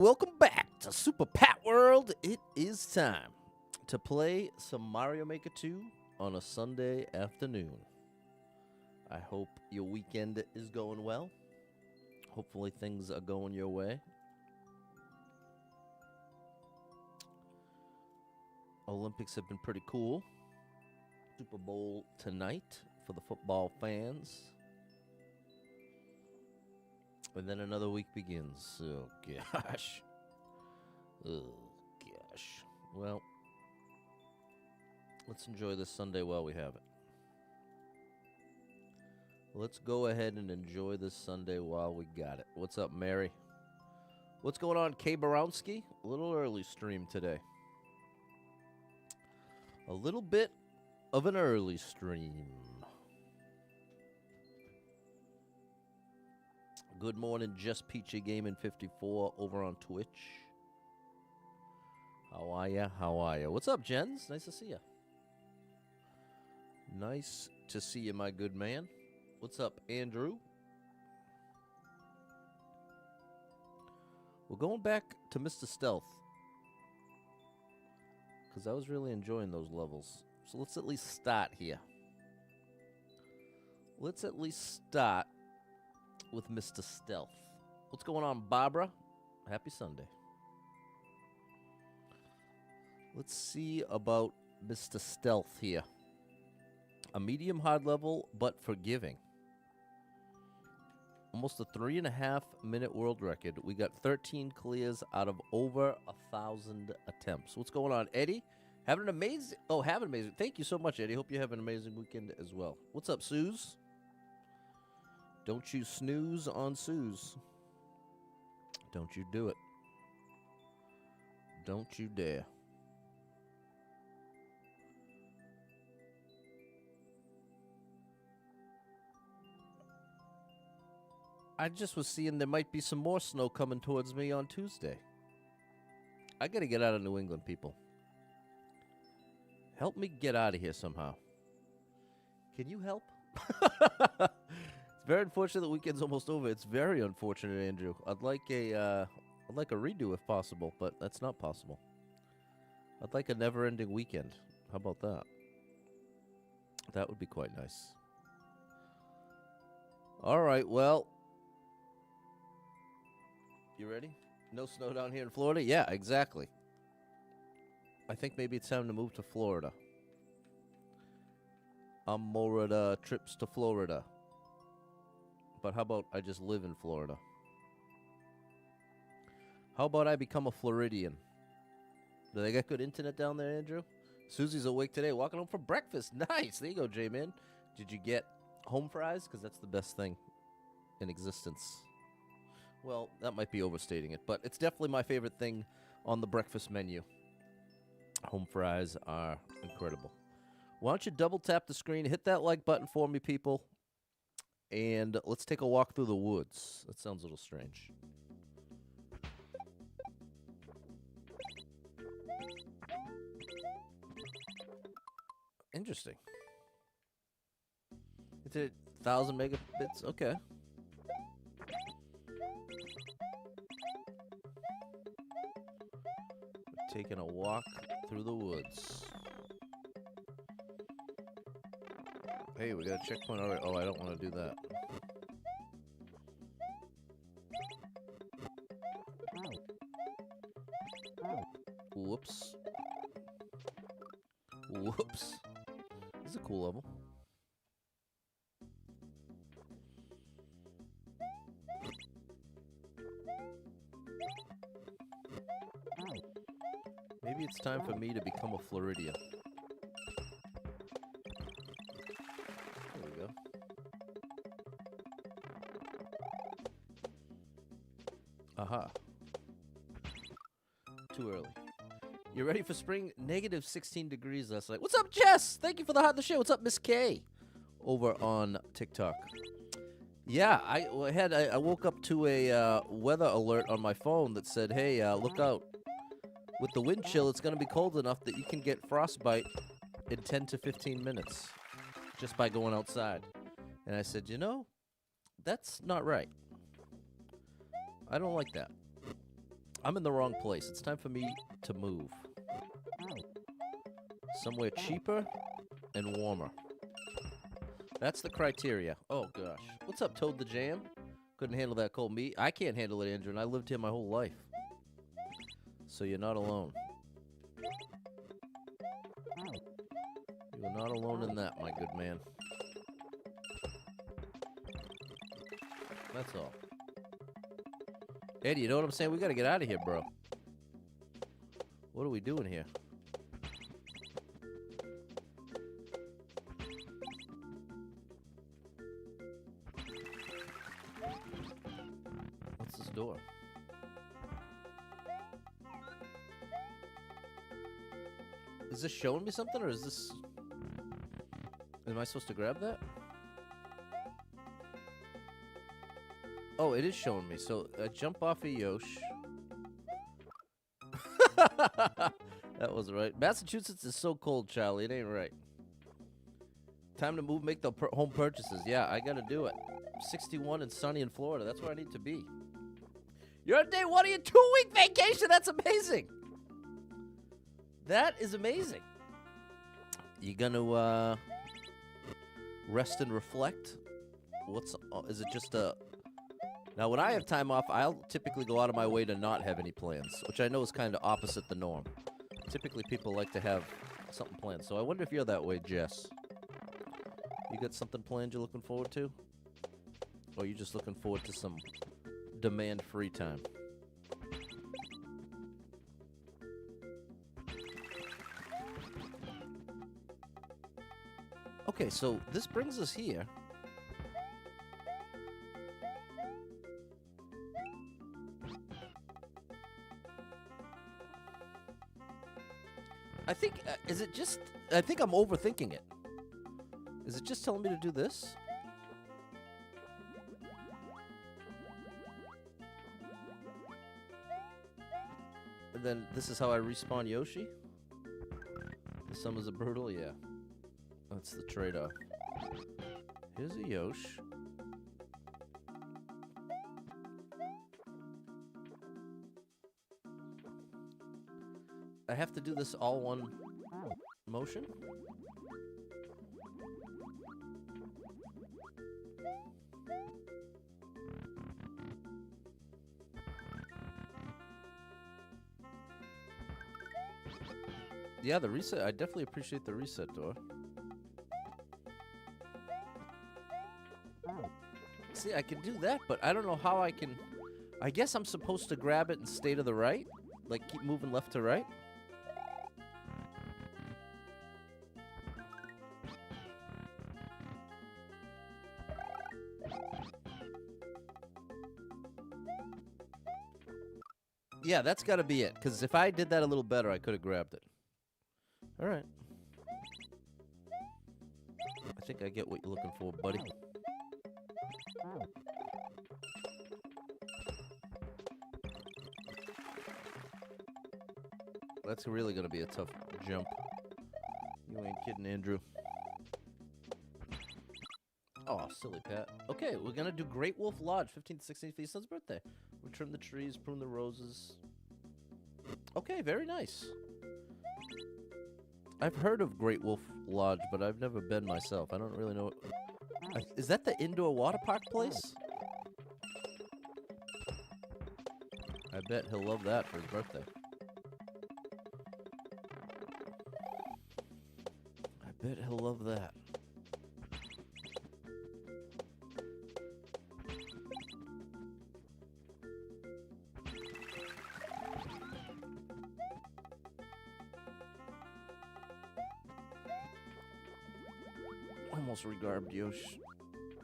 Welcome back to Super Pat World. It is time to play some Mario Maker 2 on a Sunday afternoon. I hope your weekend is going well. Hopefully things are going your way. Olympics have been pretty cool. Super Bowl tonight for the football fans. And then another week begins. Oh, gosh. Oh, gosh. Well, let's enjoy this Sunday while we have it. Let's go ahead and enjoy this Sunday while we got it. What's up, Mary? What's going on, Kay Borowski? A little early stream today. A little bit of an early stream. Good morning, Just Peachy Gaming 54 over on Twitch. How are ya? How are ya? What's up, Jens? Nice to see ya. Nice to see you, my good man. What's up, Andrew? We're going back to Mr. Stealth, because I was really enjoying those levels. So let's at least start here. Let's at least start with Mr. Stealth. What's going on, Barbara? Happy Sunday. Let's see about Mr. Stealth here. A medium hard level, but forgiving. Almost a 3.5 minute world record. We got 13 clears out of over 1,000 attempts. What's going on, Eddie? Having an amazing... Oh, have an amazing... Thank you so much, Eddie. Hope you have an amazing weekend as well. What's up, Suze? Don't you snooze on Suze. Don't you do it. Don't you dare. I just was seeing there might be some more snow coming towards me on Tuesday. I gotta get out of New England, people. Help me get out of here somehow. Can you help? It's very unfortunate the weekend's almost over. It's very unfortunate, Andrew. I'd like a redo if possible, but that's not possible. I'd like a never-ending weekend. How about that? That would be quite nice. All right, well. You ready? No snow down here in Florida? Yeah, exactly. I think maybe it's time to move to Florida. I'm more at trips to Florida. But how about I just live in Florida? How about I become a Floridian? Do they got good internet down there, Andrew? Susie's awake today, walking home for breakfast. Nice. There you go, J-Man. Did you get home fries? Because that's the best thing in existence. Well, that might be overstating it, but it's definitely my favorite thing on the breakfast menu. Home fries are incredible. Why don't you double tap the screen, hit that like button for me, people, and let's take a walk through the woods. That sounds a little strange. Interesting. It's 1,000 megabits? Okay. We're taking a walk through the woods. Hey, we got a checkpoint already. Oh, I don't want to do that. Whoops. Whoops. This is a cool level. Maybe it's time for me to become a Floridian. There we go. Aha. Too early. You ready for spring? Negative 16 degrees last night. What's up, Jess? Thank you for the hot in the show. What's up, Miss K? Over on TikTok. Yeah, I woke up to a weather alert on my phone that said, hey, look out. With the wind chill, it's going to be cold enough that you can get frostbite in 10 to 15 minutes just by going outside. And I said, you know, that's not right. I don't like that. I'm in the wrong place. It's time for me to move. Somewhere cheaper and warmer. That's the criteria. Oh, gosh. What's up, Toad the Jam? Couldn't handle that cold meat. I can't handle it, Andrew, and I lived here my whole life. So you're not alone. You're not alone in that, my good man. That's all. Eddie, you know what I'm saying? We gotta get out of here, bro. What are we doing here? What's this door? Is this showing me something, or is this... Am I supposed to grab that? Oh, it is showing me. So, jump off of Yosh. That was right. Massachusetts is so cold, Charlie. It ain't right. Time to move, make the home purchases. Yeah, I gotta do it. 61 and sunny in Florida. That's where I need to be. You're on day 1 of your 2-week vacation. That's amazing. That is amazing. You gonna rest and reflect? Is it just a... Now, when I have time off, I'll typically go out of my way to not have any plans, which I know is kind of opposite the norm. Typically, people like to have something planned. So I wonder if you're that way, Jess. You got something planned you're looking forward to? Or are you just looking forward to some demand-free time? Okay, so this brings us here. I think, is it just, I think I'm overthinking it. Is it just telling me to do this? And then this is how I respawn Yoshi? The summons are brutal, yeah. That's the trade-off. Here's a Yosh. I have to do this all one motion? Yeah, the reset. I definitely appreciate the reset door. See, I can do that, but I don't know how I can... I guess I'm supposed to grab it and stay to the right? Like, keep moving left to right? Yeah, that's gotta be it, because if I did that a little better, I could have grabbed it. Alright. I think I get what you're looking for, buddy. That's really gonna be a tough jump. You ain't kidding, Andrew. Oh, silly Pat. Okay, we're gonna do Great Wolf Lodge, 15th to 16th for your son's birthday. We trim the trees, prune the roses. Okay, very nice. I've heard of Great Wolf Lodge, but I've never been myself. I don't really know. Is that the indoor water park place? I bet he'll love that for his birthday. I bet he'll love that. Almost regarbed Yosh.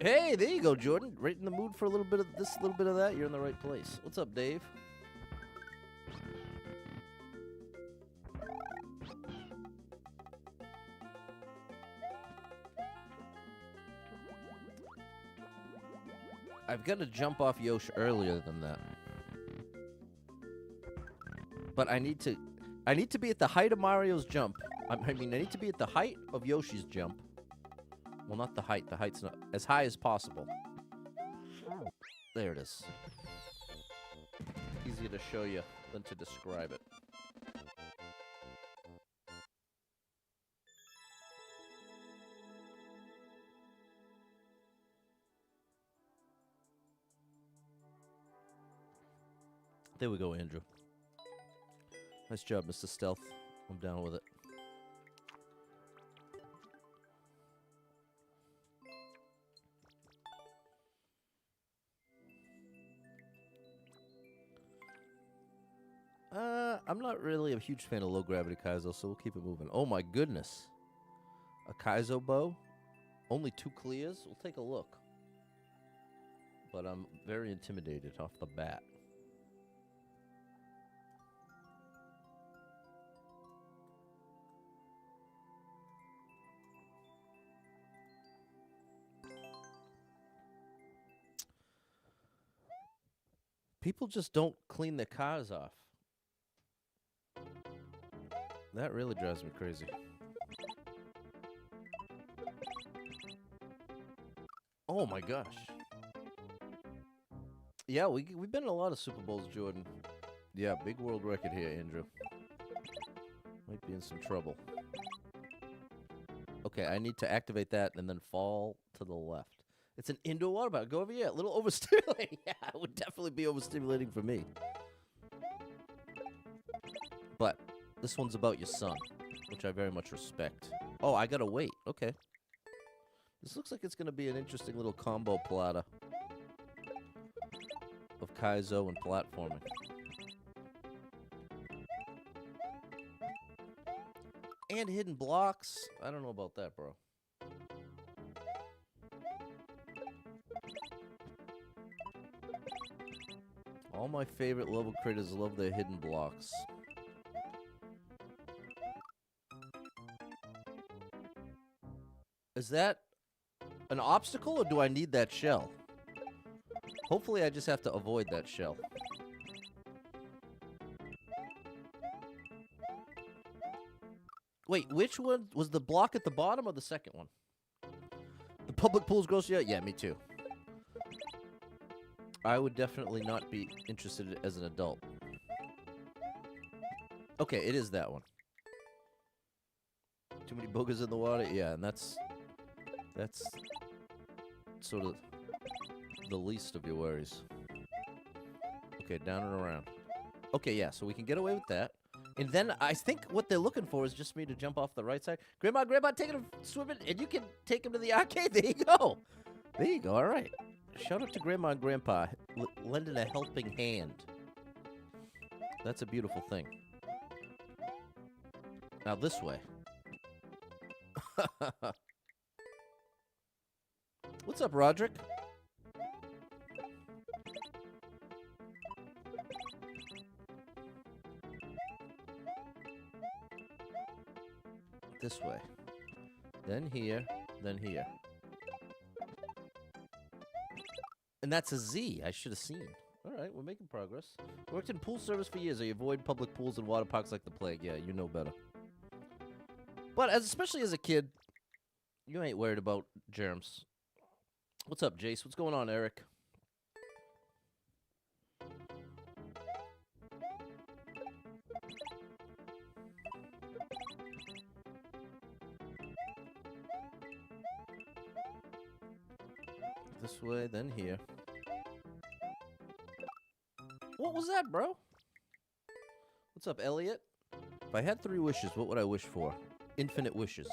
Hey, there you go, Jordan. Right in the mood for a little bit of this, a little bit of that. You're in the right place. What's up, Dave? I've got to jump off Yosh earlier than that. But I need to be at the height of Mario's jump. I need to be at the height of Yoshi's jump. Well, not the height. The height's not as high as possible. There it is. Easier to show you. than to describe it. There we go, Andrew. Nice job, Mr. Stealth. I'm down with it. I'm not really a huge fan of low gravity Kaiso, so we'll keep it moving. Oh my goodness. A Kaiso bow? Only 2 clears? We'll take a look. But I'm very intimidated off the bat. People just don't clean their cars off. That really drives me crazy. Oh my gosh. Yeah, we've been in a lot of Super Bowls, Jordan. Yeah, big world record here, Andrew. Might be in some trouble. Okay, I need to activate that and then fall to the left. It's an indoor water bottle. Go over here. A little overstimulating. Yeah, it would definitely be overstimulating for me. But this one's about your son, which I very much respect. Oh, I gotta wait. Okay. This looks like it's gonna be an interesting little combo platter of Kaiso and platforming. And hidden blocks. I don't know about that, bro. All my favorite level critters love their hidden blocks. Is that an obstacle, or do I need that shell? Hopefully I just have to avoid that shell. Wait, which one? Was the block at the bottom or the second one? The public pool's gross? Yeah, me too. I would definitely not be interested as an adult. Okay, it is that one. Too many boogers in the water? Yeah, and that's sort of the least of your worries. Okay, down and around. Okay, yeah, so we can get away with that. And then I think what they're looking for is just me to jump off the right side. Grandma, take him swimming, and you can take him to the arcade. There you go. There you go, all right. Shout out to Grandma and Grandpa, lending a helping hand. That's a beautiful thing. Now this way. What's up, Roderick? This way. Then here, then here. And that's a Z. I should have seen. All right, we're making progress. Worked in pool service for years. I avoid public pools and water parks like the plague. Yeah, you know better. But especially as a kid, you ain't worried about germs. What's up, Jace? What's going on, Eric? This way, then here. What was that, bro? What's up, Elliot? If I had 3 wishes, what would I wish for? Infinite wishes.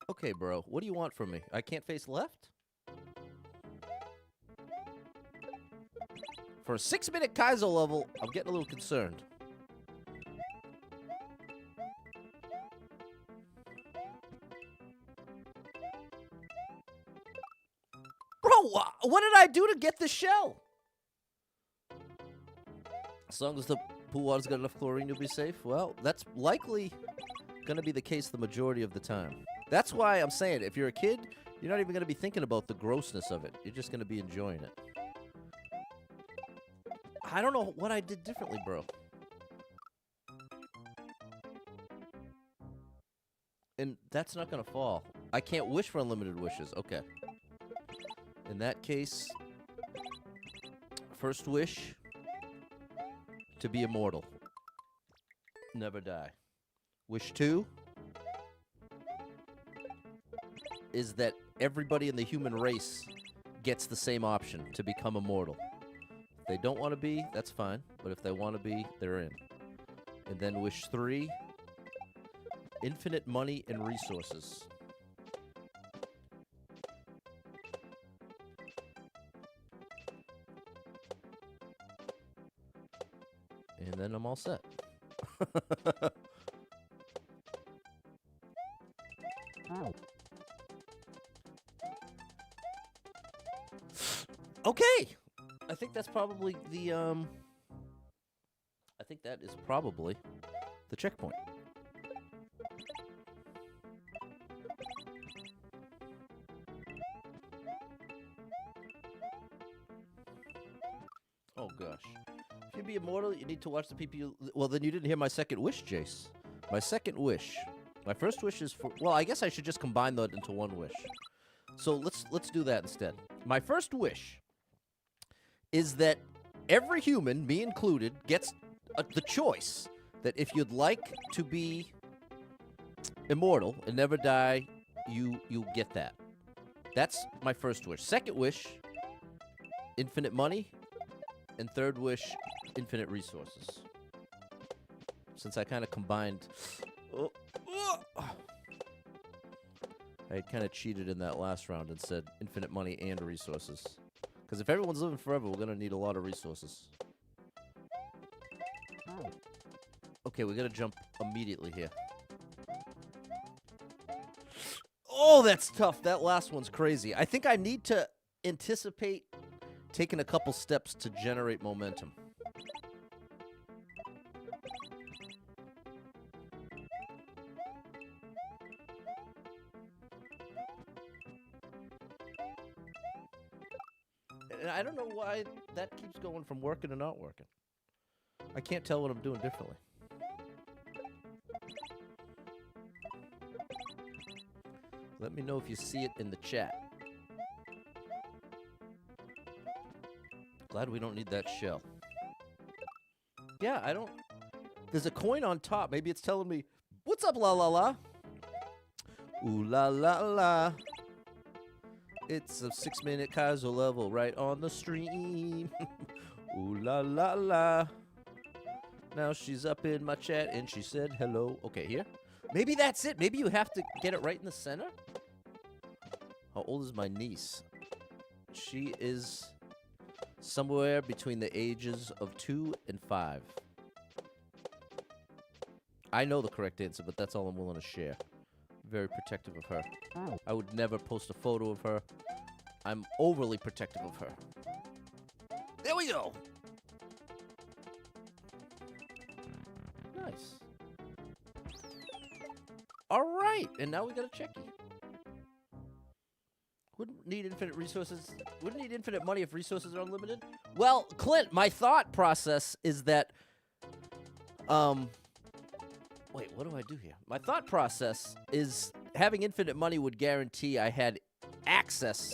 Okay, bro. What do you want from me? I can't face left? For a 6-minute Kaiso level, I'm getting a little concerned. Bro, what did I do to get the shell? As long as the pool water's got enough chlorine to be safe, well, that's likely going to be the case the majority of the time. That's why I'm saying, if you're a kid, you're not even going to be thinking about the grossness of it. You're just going to be enjoying it. I don't know what I did differently, bro. And that's not going to fall. I can't wish for unlimited wishes. Okay. In that case, first wish, to be immortal. Never die. Wish 2 is that everybody in the human race gets the same option to become immortal. If they don't want to be, that's fine. But if they want to be, they're in. And then wish 3, infinite money and resources. And then I'm all set. Okay. I think that's probably the I think that is probably the checkpoint. Oh gosh. If you be immortal, you need to watch the people you... Well, then you didn't hear my second wish, Jace. My second wish. My first wish is for... Well, I guess I should just combine that into one wish. So let's do that instead. My first wish is that every human, me included, gets the choice that if you'd like to be immortal and never die, you get that. That's my first wish. Second wish, infinite money. And third wish, infinite resources. Since I kind of combined... I kind of cheated in that last round and said infinite money and resources. Because if everyone's living forever, we're going to need a lot of resources. Okay, we got to jump immediately here. Oh, that's tough. That last one's crazy. I think I need to anticipate taking a couple steps to generate momentum. And I don't know why that keeps going from working to not working. I can't tell what I'm doing differently. Let me know if you see it in the chat. Glad we don't need that shell. Yeah, I don't... There's a coin on top. Maybe it's telling me, what's up, la la la? Ooh la la la. It's a 6-minute Kaiso level right on the stream. Ooh la la la. Now she's up in my chat and she said hello. Okay, here. Maybe that's it. Maybe you have to get it right in the center. How old is my niece? She is somewhere between the ages of 2 and 5. I know the correct answer, but that's all I'm willing to share. Very protective of her. I would never post a photo of her. I'm overly protective of her. There we go. Nice. All right, and now we got a checkie. Wouldn't need infinite resources. Wouldn't need infinite money if resources are unlimited. Well, Clint, my thought process is that... Wait, what do I do here? My thought process is having infinite money would guarantee I had access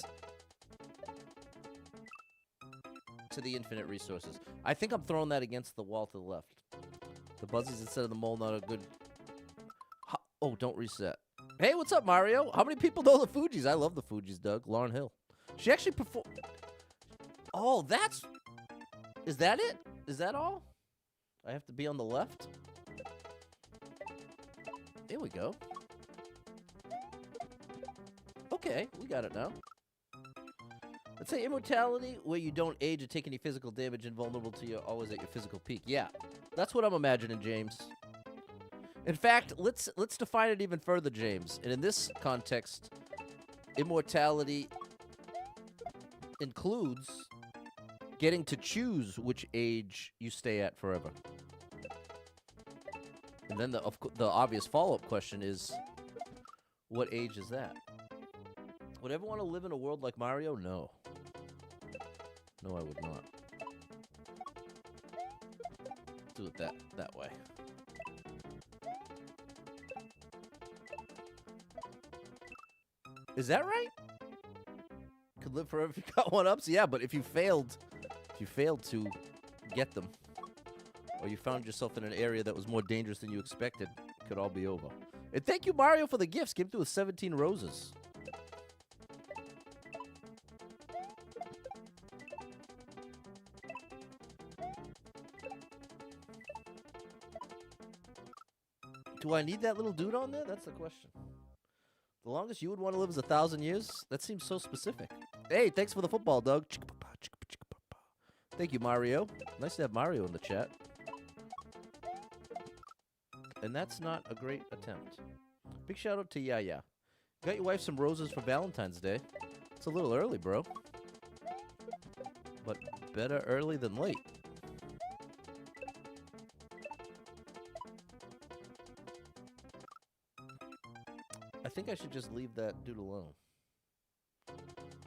to the infinite resources. I think I'm throwing that against the wall to the left. The Buzzies instead of the mole, not a good... Oh, don't reset. Hey, what's up, Mario? How many people know the Fugees? I love the Fugees, Doug. Lauryn Hill. She actually performed... Oh, that's... Is that it? Is that all? I have to be on the left? There we go. Okay, we got it now. Let's say immortality, where you don't age or take any physical damage, invulnerable to you, always at your physical peak. Yeah, that's what I'm imagining, James. In fact, let's define it even further, James. And in this context, immortality includes getting to choose which age you stay at forever. And then the obvious follow-up question is, what age is that? Would I ever want to live in a world like Mario? No. No, I would not. Do it that way. Is that right? Could live forever if you got one ups? Yeah, but if you failed to get them, or you found yourself in an area that was more dangerous than you expected, it could all be over. And thank you, Mario, for the gifts. Came through with 17 roses. Do I need that little dude on there? That's the question. The longest you would want to live is 1,000 years? That seems so specific. Hey, thanks for the football, Doug. Thank you, Mario. Nice to have Mario in the chat. And that's not a great attempt. Big shout out to Yaya. Got your wife some roses for Valentine's Day. It's a little early, bro. But better early than late. I think I should just leave that dude alone.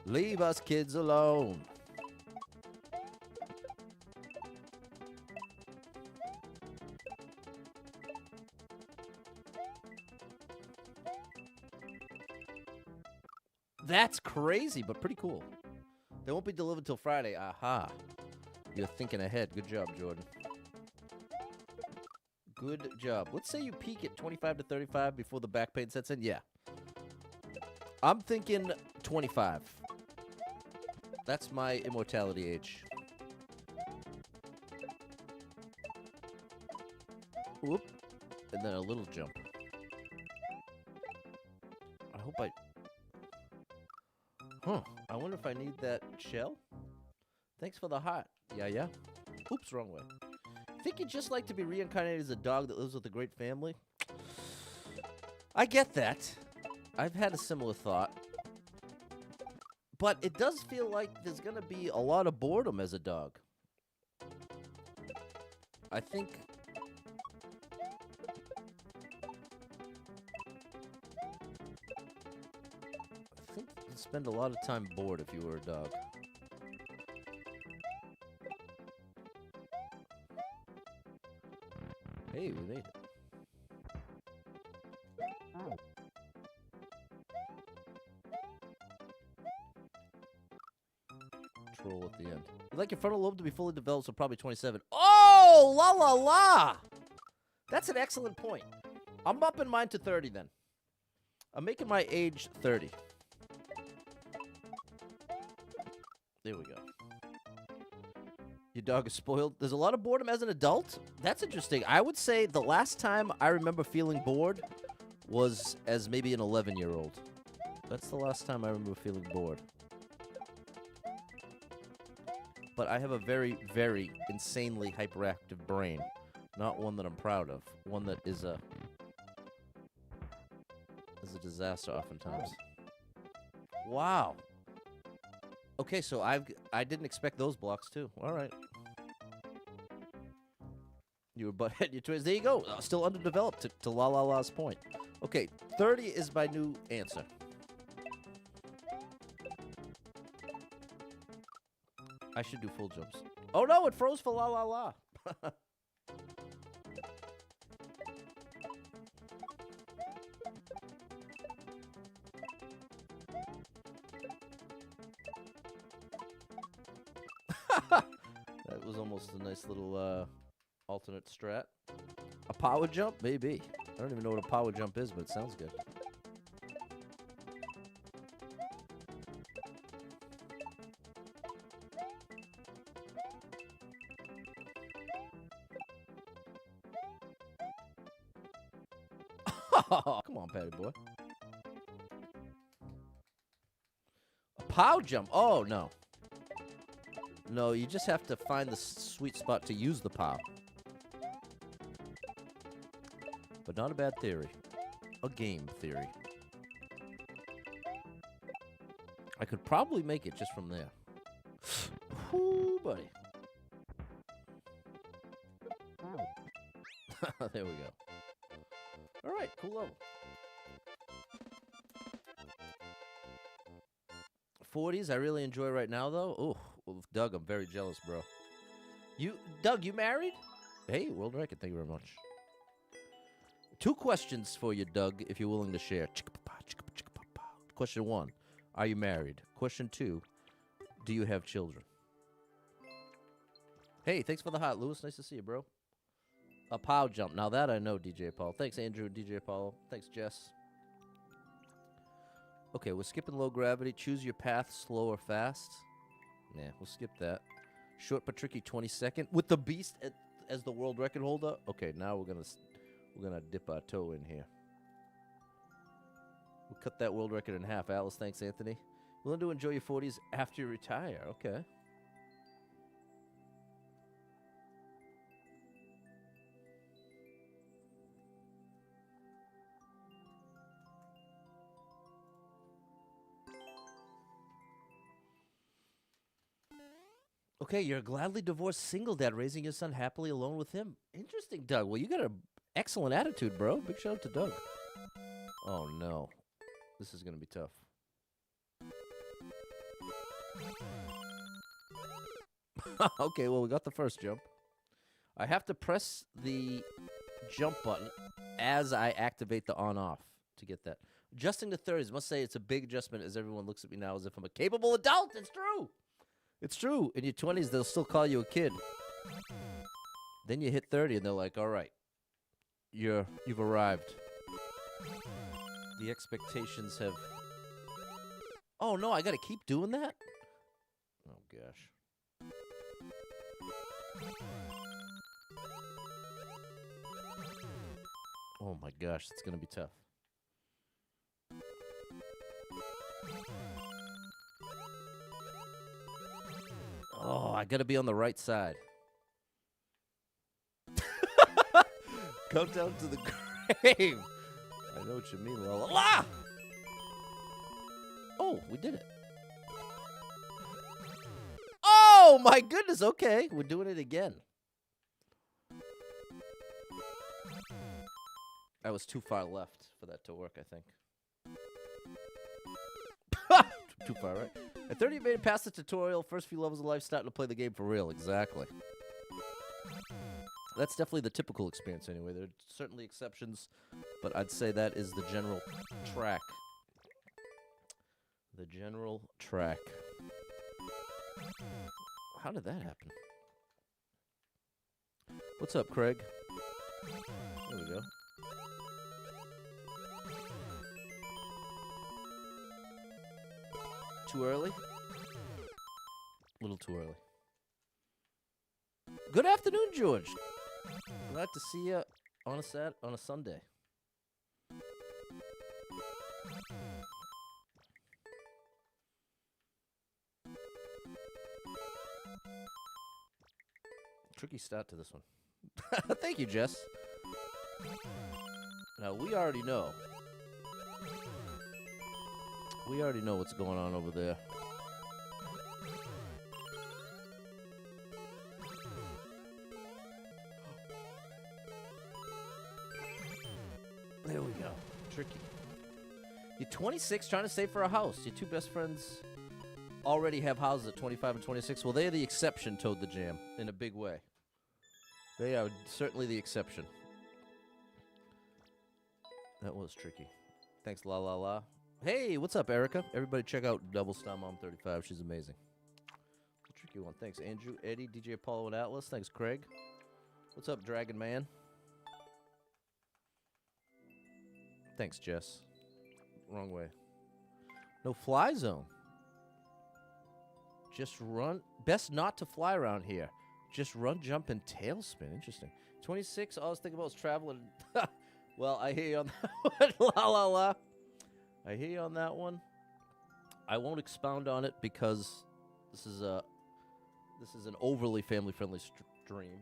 Leave us kids alone. That's crazy, but pretty cool. They won't be delivered till Friday. Aha. You're thinking ahead. Good job, Jordan. Good job. Let's say you peak at 25 to 35 before the back pain sets in. Yeah. I'm thinking 25. That's my immortality age. Whoop. And then a little jump. I hope I... Huh. I wonder if I need that shell? Thanks for the heart. Yeah. Oops, wrong way. Think you'd just like to be reincarnated as a dog that lives with a great family? I get that. I've had a similar thought. But it does feel like there's going to be a lot of boredom as a dog. I think you'd spend a lot of time bored if you were a dog. Hey, we made it. Oh. Troll at the end. You'd like your frontal lobe to be fully developed, so probably 27. Oh, la la la! That's an excellent point. I'm upping mine to 30 then. I'm making my age 30. There we go. Your dog is spoiled. There's a lot of boredom as an adult. That's interesting. I would say the last time I remember feeling bored was as maybe an 11-year-old. That's the last time I remember feeling bored. But I have a very, very insanely hyperactive brain. Not one that I'm proud of. One that is a disaster oftentimes. Wow. Okay, so I didn't expect those blocks too. All right. You were butthead your twins. There you go. Still underdeveloped to La La La's point. Okay, 30 is my new answer. I should do full jumps. Oh no, it froze for La La La. That was almost a nice little alternate strat. A power jump? Maybe. I don't even know what a power jump is, but it sounds good. Come on, Patty boy. A power jump? Oh, no. No, you just have to find the sweet spot to use the pow. But not a bad theory. A game theory. I could probably make it just from there. Whoo, buddy. There we go. All right, cool level. 40s, I really enjoy right now, though. Oh, well, Doug, I'm very jealous, bro. Doug, you married? Hey, world record, thank you very much. 2 questions for you, Doug, if you're willing to share. Question 1, are you married? Question 2, do you have children? Hey, thanks for the hot, Lewis. Nice to see you, bro. A pow jump. Now that I know, DJ Paul. Thanks, Andrew, DJ Paul. Thanks, Jess. Okay, we're skipping low gravity. Choose your path, slow or fast. Yeah, we'll skip that. Short but tricky 20-second with the beast as the world record holder. Okay, now we're gonna dip our toe in here. We'll cut that world record in half. Alice, thanks, Anthony. Willing to enjoy your 40s after you retire. Okay. Okay, you're a gladly divorced single dad raising your son happily alone with him. Interesting, Doug. Well, you got an excellent attitude, bro. Big shout out to Doug. Oh, no. This is going to be tough. Okay, well, we got the first jump. I have to press the jump button as I activate the on-off to get that. Adjusting to 30s. Must say it's a big adjustment as everyone looks at me now as if I'm a capable adult. It's true. It's true. In your 20s, they'll still call you a kid. Then you hit 30, and they're like, all right, you've arrived. The expectations have... Oh, no, I got to keep doing that? Oh, gosh. Oh, my gosh, it's going to be tough. Oh, I gotta be on the right side. Countdown to the grave. I know what you mean, Lola. Ah! Oh, we did it. Oh, my goodness. Okay, we're doing it again. I was too far left for that to work, I think. Too far, right? At 30, you made it past the tutorial. First few levels of life, starting to play the game for real. Exactly. That's definitely the typical experience anyway. There are certainly exceptions, but I'd say that is the general track. The general track. How did that happen? What's up, Craig? There we go. Too early? A little too early. Good afternoon, George. Glad to see you on a Sunday. Tricky start to this one. Thank you, Jess. Now, we already know. We already know what's going on over there. There we go. Tricky. You're 26 trying to save for a house. Your two best friends already have houses at 25 and 26. Well, they're the exception, Toad the Jam, in a big way. They are certainly the exception. That was tricky. Thanks, la la la. Hey, what's up, Erica? Everybody check out Double Star Mom 35. She's amazing. A tricky one. Thanks, Andrew, Eddie, DJ Apollo, and Atlas. Thanks, Craig. What's up, Dragon Man? Thanks, Jess. Wrong way. No fly zone. Just run. Best not to fly around here. Just run, jump, and tailspin. Interesting. 26. All I was thinking about was traveling. Well, I hear you on that one. La la la. I hear you on that one. I won't expound on it because this is an overly family-friendly stream.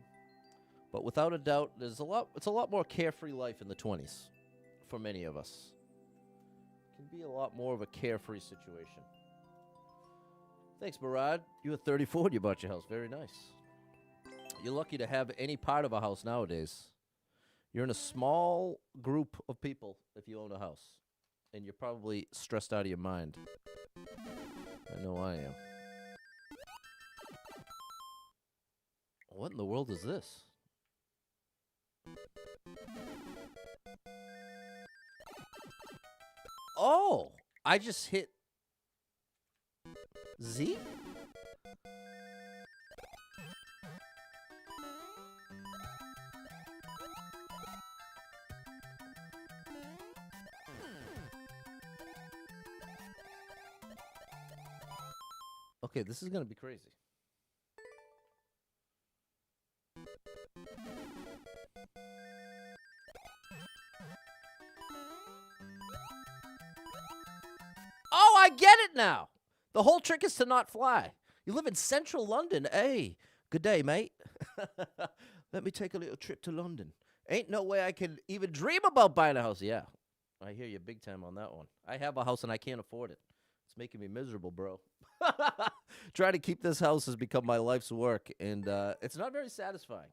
But without a doubt, it's a lot more carefree life in the 20s for many of us. It can be a lot more of a carefree situation. Thanks, Barad. You were 34 when you bought your house. Very nice. You're lucky to have any part of a house nowadays. You're in a small group of people if you own a house. And you're probably stressed out of your mind. I know I am. What in the world is this? Oh! I just hit Z? Okay, this is going to be crazy. Oh, I get it now. The whole trick is to not fly. You live in central London. Hey, good day, mate. Let me take a little trip to London. Ain't no way I can even dream about buying a house. Yeah, I hear you big time on that one. I have a house and I can't afford it. It's making me miserable, bro. Trying to keep this house has become my life's work, and it's not very satisfying.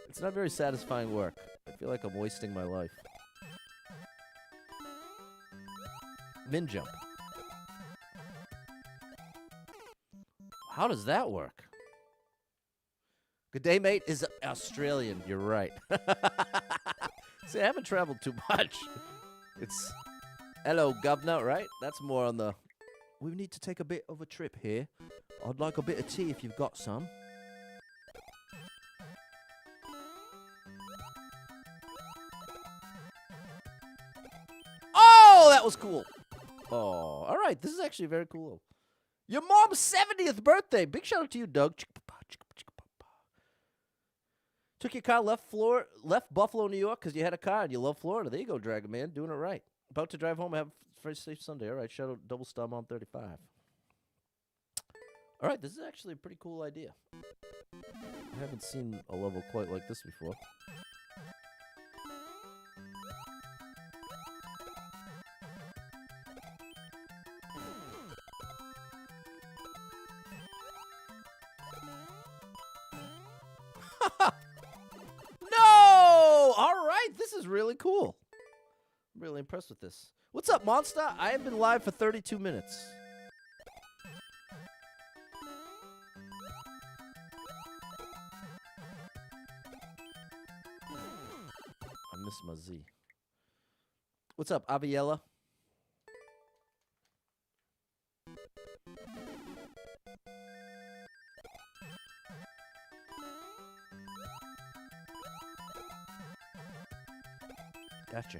It's not very satisfying work. I feel like I'm wasting my life. Min jump. How does that work? Good day, mate, is Australian. You're right. See, I haven't traveled too much. It's hello, governor, right? That's more on the... We need to take a bit of a trip here. I'd like a bit of tea if you've got some. Oh, that was cool. Oh, all right. This is actually very cool. Your mom's 70th birthday. Big shout out to you, Doug. Took your car, left Buffalo, New York, because you had a car and you love Florida. There you go, Dragon Man, doing it right. About to drive home. Have a very safe Sunday. All right, shout out Double Star on 35. All right, this is actually a pretty cool idea. I haven't seen a level quite like this before. No! All right, this is really cool. I'm really impressed with this. What's up, Monster? I have been live for 32 minutes. I missed my Z. What's up, Aviella? Gotcha.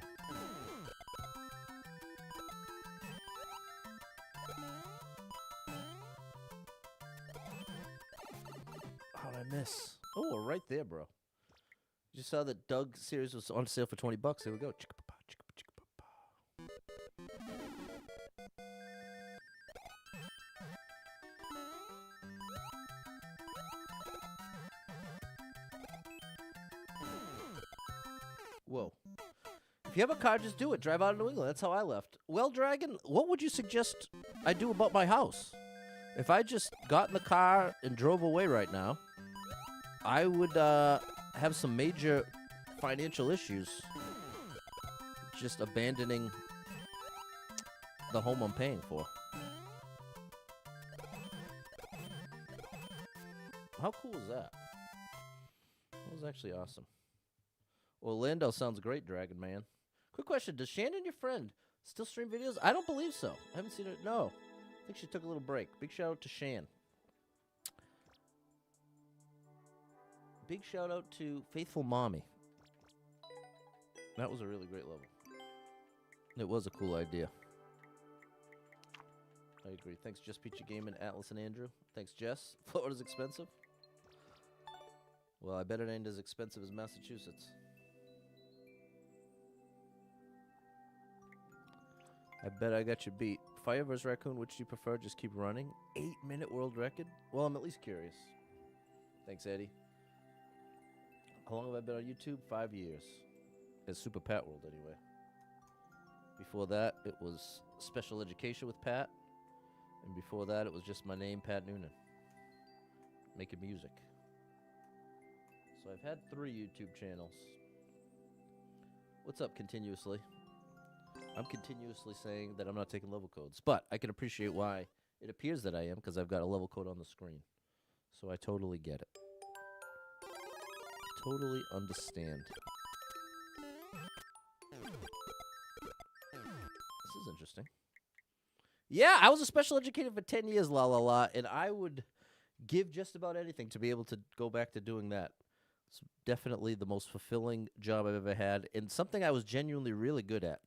How'd I miss? Oh, right there, bro. You saw that Doug series was on sale for $20. Here we go. Whoa. If you have a car, just do it. Drive out of New England. That's how I left. Well, Dragon, what would you suggest I do about my house? If I just got in the car and drove away right now, I would have some major financial issues just abandoning the home I'm paying for. How cool is that? That was actually awesome. Orlando sounds great, Dragon Man. Quick question. Does Shannon, your friend, still stream videos? I don't believe so. I haven't seen her. No. I think she took a little break. Big shout out to Shan. Big shout out to Faithful Mommy. That was a really great level. It was a cool idea. I agree. Thanks, Just Peachy Gaming, Atlas, and Andrew. Thanks, Jess. Florida's expensive. Well, I bet it ain't as expensive as Massachusetts. I bet I got you beat. Fire vs. Raccoon, which do you prefer? Just keep running. 8-minute world record? Well, I'm at least curious. Thanks, Eddie. How long have I been on YouTube? 5 years. It's Super Pat World, anyway. Before that, it was Special Education with Pat. And before that, it was just my name, Pat Noonan. Making music. So I've had 3 YouTube channels. What's up, Continuously? I'm continuously saying that I'm not taking level codes, but I can appreciate why it appears that I am, because I've got a level code on the screen. So I totally get it. Totally understand. This is interesting. Yeah, I was a special educator for 10 years, la la la, and I would give just about anything to be able to go back to doing that. It's definitely the most fulfilling job I've ever had, and something I was genuinely really good at.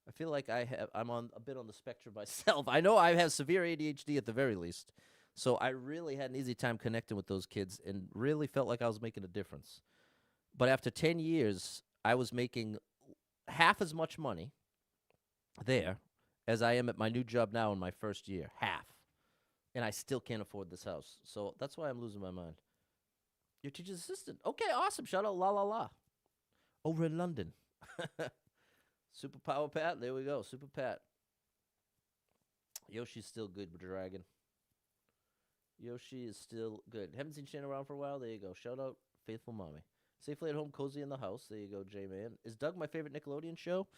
I feel like I'm on a bit on the spectrum myself. I know I have severe ADHD at the very least. So I really had an easy time connecting with those kids and really felt like I was making a difference. But after 10 years, I was making half as much money there as I am at my new job now in my first year. Half. And I still can't afford this house. So that's why I'm losing my mind. Your teacher's assistant. Okay, awesome. Shout out La La La. Over in London. Superpower Pat. There we go. Super Pat. Yoshi's still good with Dragon. Yoshi is still good. Haven't seen Shannon around for a while. There you go. Shout out Faithful Mommy. Safely at home, cozy in the house. There you go, J-Man. Is Doug my favorite Nickelodeon show?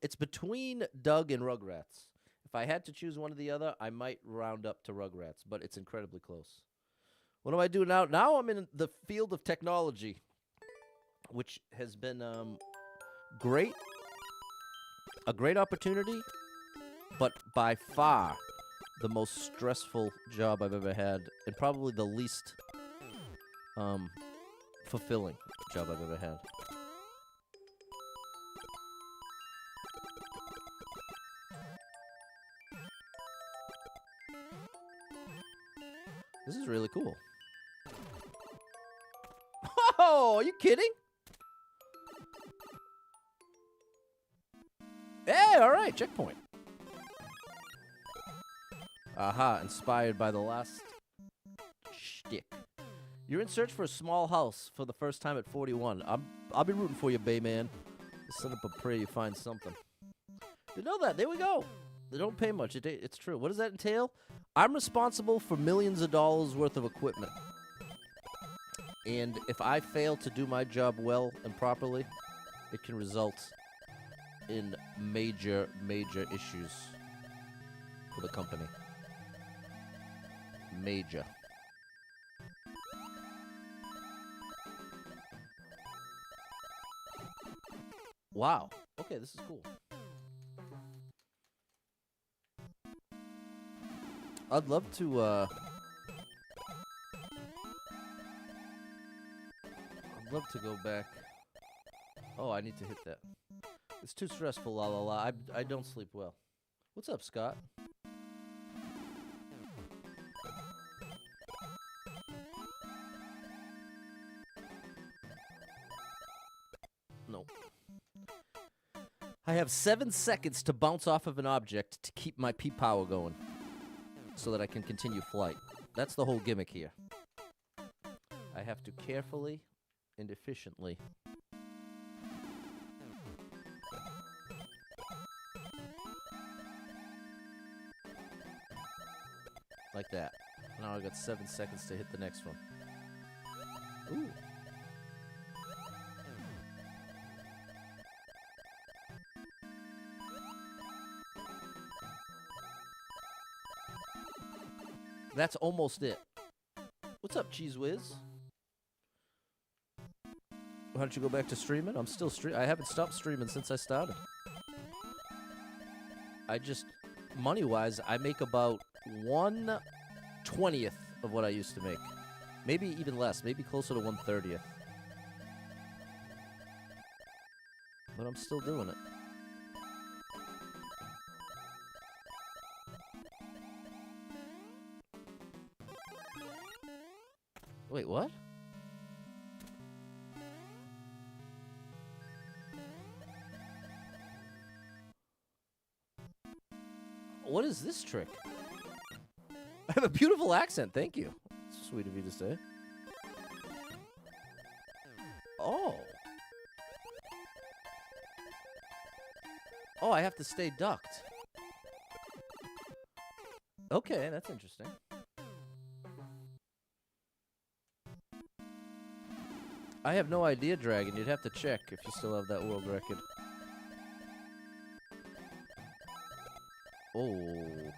It's between Doug and Rugrats. If I had to choose one or the other, I might round up to Rugrats, but it's incredibly close. What do I do now? Now I'm in the field of technology, which has been great. A great opportunity, but by far the most stressful job I've ever had, and probably the least fulfilling job I've ever had. This is really cool. Oh, are you kidding? Hey, all right, checkpoint. Aha, inspired by the last shtick. You're in search for a small house for the first time at 41. I'll be rooting for you, Bayman. Just set up a prayer you find something. You know that. There we go. They don't pay much. It's true. What does that entail? I'm responsible for millions of dollars worth of equipment. And if I fail to do my job well and properly, it can result in major, major issues for the company. Major. Wow. Okay, this is cool. I'd love to, I'd love to go back. Oh, I need to hit that. It's too stressful, la la la. I don't sleep well. What's up, Scott? No. I have 7 seconds to bounce off of an object to keep my P-power going, so that I can continue flight. That's the whole gimmick here. I have to carefully and efficiently like that. Now I've got 7 seconds to hit the next one. Ooh. That's almost it. What's up, Cheese Whiz? Why don't you go back to streaming? I'm still I haven't stopped streaming since I started. I just, money-wise, I make about 1/20th of what I used to make. Maybe even less. Maybe closer to 1/30th. But I'm still doing it. Wait, what? What is this trick? I have a beautiful accent, thank you. It's sweet of you to say. Oh. Oh, I have to stay ducked. Okay, that's interesting. I have no idea, Dragon. You'd have to check if you still have that world record. Oh.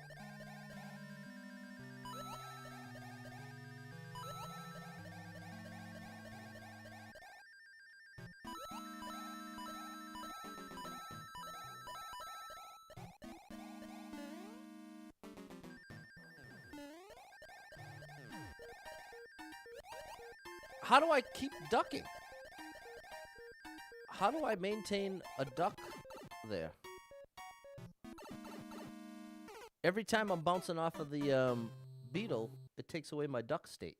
How do I keep ducking? How do I maintain a duck there? Every time I'm bouncing off of the beetle, it takes away my duck state.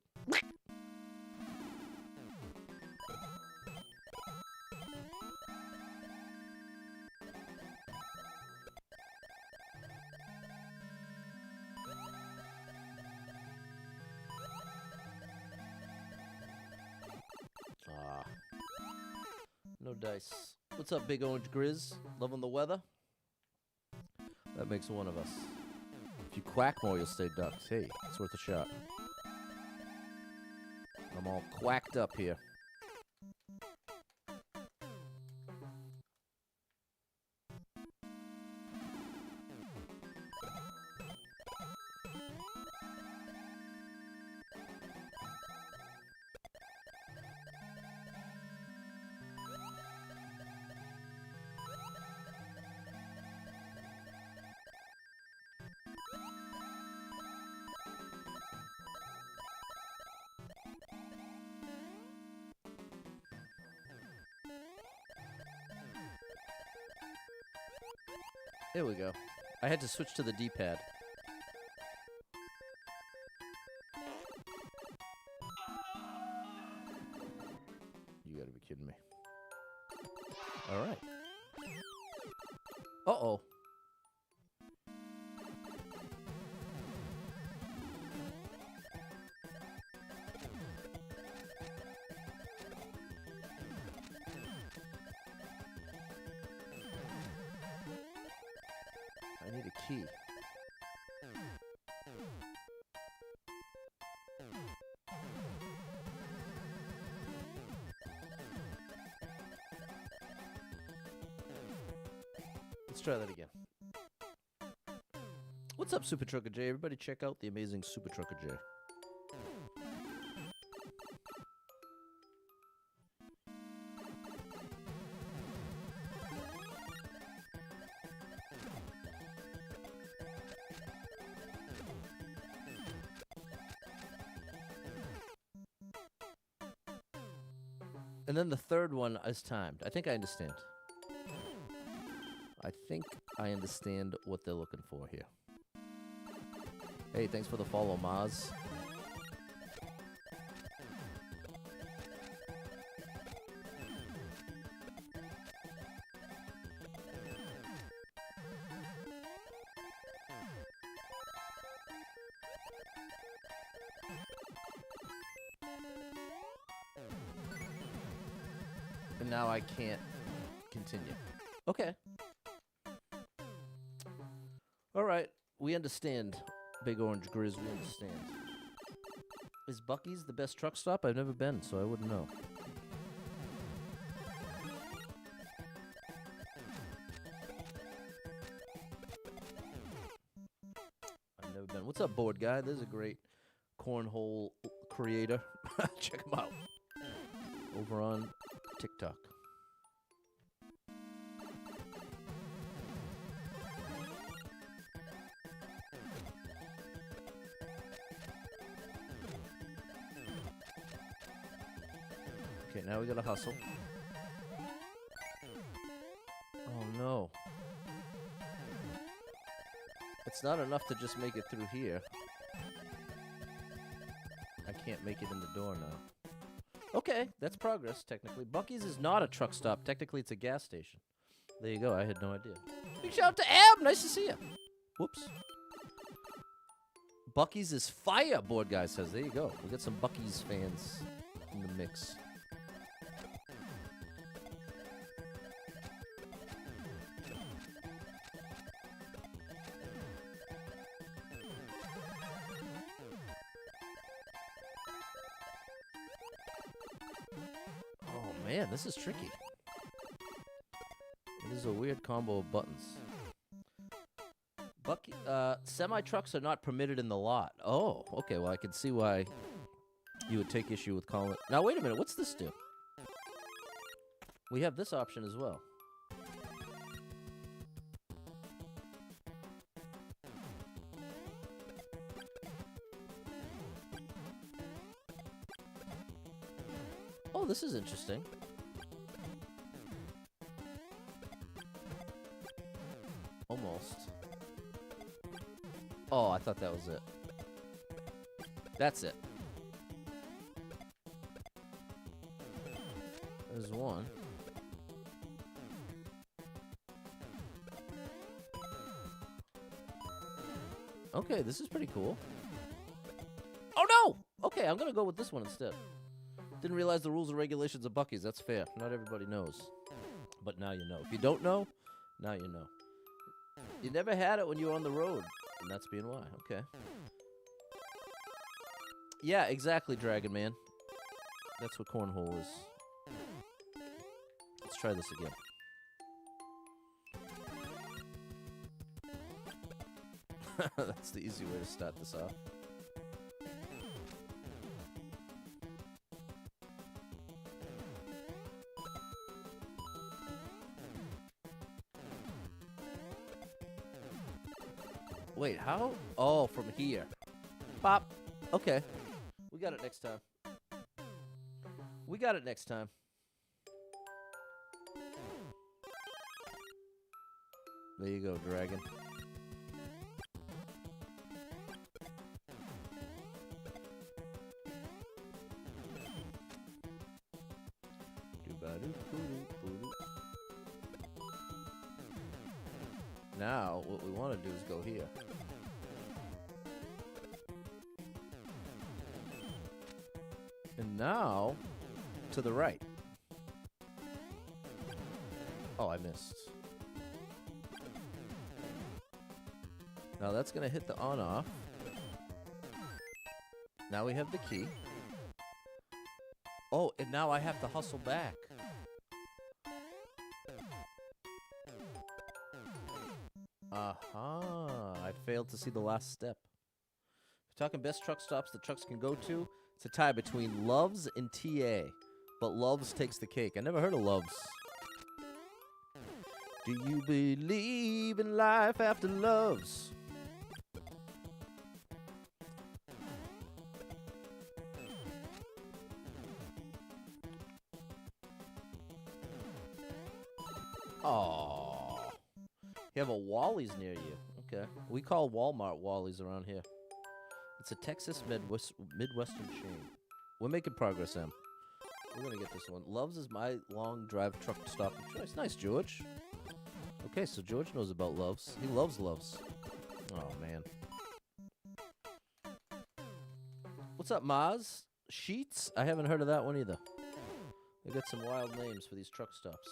No dice. What's up, Big Orange Grizz? Loving the weather? That makes one of us. If you quack more, you'll stay ducks. Hey, it's worth a shot. I'm all quacked up here. There we go. I had to switch to the D-pad. You gotta be kidding me. All right. Uh-oh. I need a key. Let's try that again. What's up, Super Trucker J? Everybody check out the amazing Super Trucker J. And then the third one is timed. I think I understand. I think I understand what they're looking for here. Hey, thanks for the follow, Maz. And now I can't continue. Okay. All right. We understand, Big Orange Grizz. We understand. Is Buc-ee's the best truck stop? I've never been, so I wouldn't know. I've never been. What's up, board guy? There's a great cornhole creator. Check him out. Over on TikTok. Okay, now we gotta hustle. Oh no. It's not enough to just make it through here. I can't make it in the door now. Okay, that's progress, technically. Buc-ee's is not a truck stop. Technically, it's a gas station. There you go. I had no idea. Big shout out to Ab. Nice to see you. Whoops. Buc-ee's is fire, board guy says. There you go. We got some Buc-ee's fans in the mix. Man, this is tricky. It is a weird combo of buttons. Semi-trucks are not permitted in the lot. Oh, okay. Well, I can see why you would take issue with calling it. Now, wait a minute. What's this do? We have this option as well. Oh, this is interesting. Almost. Oh, I thought that was it. That's it. There's one. Okay, this is pretty cool. Oh, no! Okay, I'm going to go with this one instead. Didn't realize the rules and regulations of Buc-ee's. That's fair. Not everybody knows. But now you know. If you don't know, now you know. You never had it when you were on the road. And that's being why. Okay. Yeah, exactly, Dragon Man. That's what cornhole is. Let's try this again. That's the easy way to start this off. Wait, how? Oh, from here. Pop. Okay. We got it next time. We got it next time. There you go, Dragon. Now, what we want to do is go here. And now, to the right. Oh, I missed. Now that's going to hit the on-off. Now we have the key. Oh, and now I have to hustle back. Aha! I failed to see the last step. If you're talking best truck stops the trucks can go to, it's a tie between Love's and TA. But Love's takes the cake. I never heard of Love's. Do you believe in life after Love's? Oh, you have a Wally's near you. Okay, we call Walmart Wally's around here. It's a Texas Midwestern chain. We're making progress, Em. We're gonna get this one. Love's is my long drive truck stop of choice. Nice, George. Okay, so George knows about Love's. He loves Love's. Oh man. What's up, Maz? Sheets? I haven't heard of that one either. They got some wild names for these truck stops.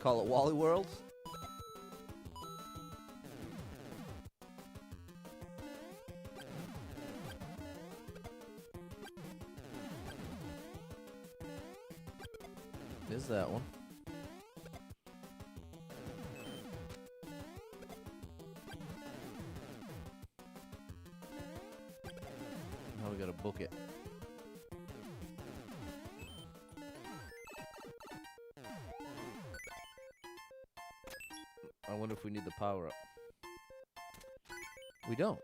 Call it Wally World. There's that one. Now we gotta book it. I wonder if we need the power up. We don't.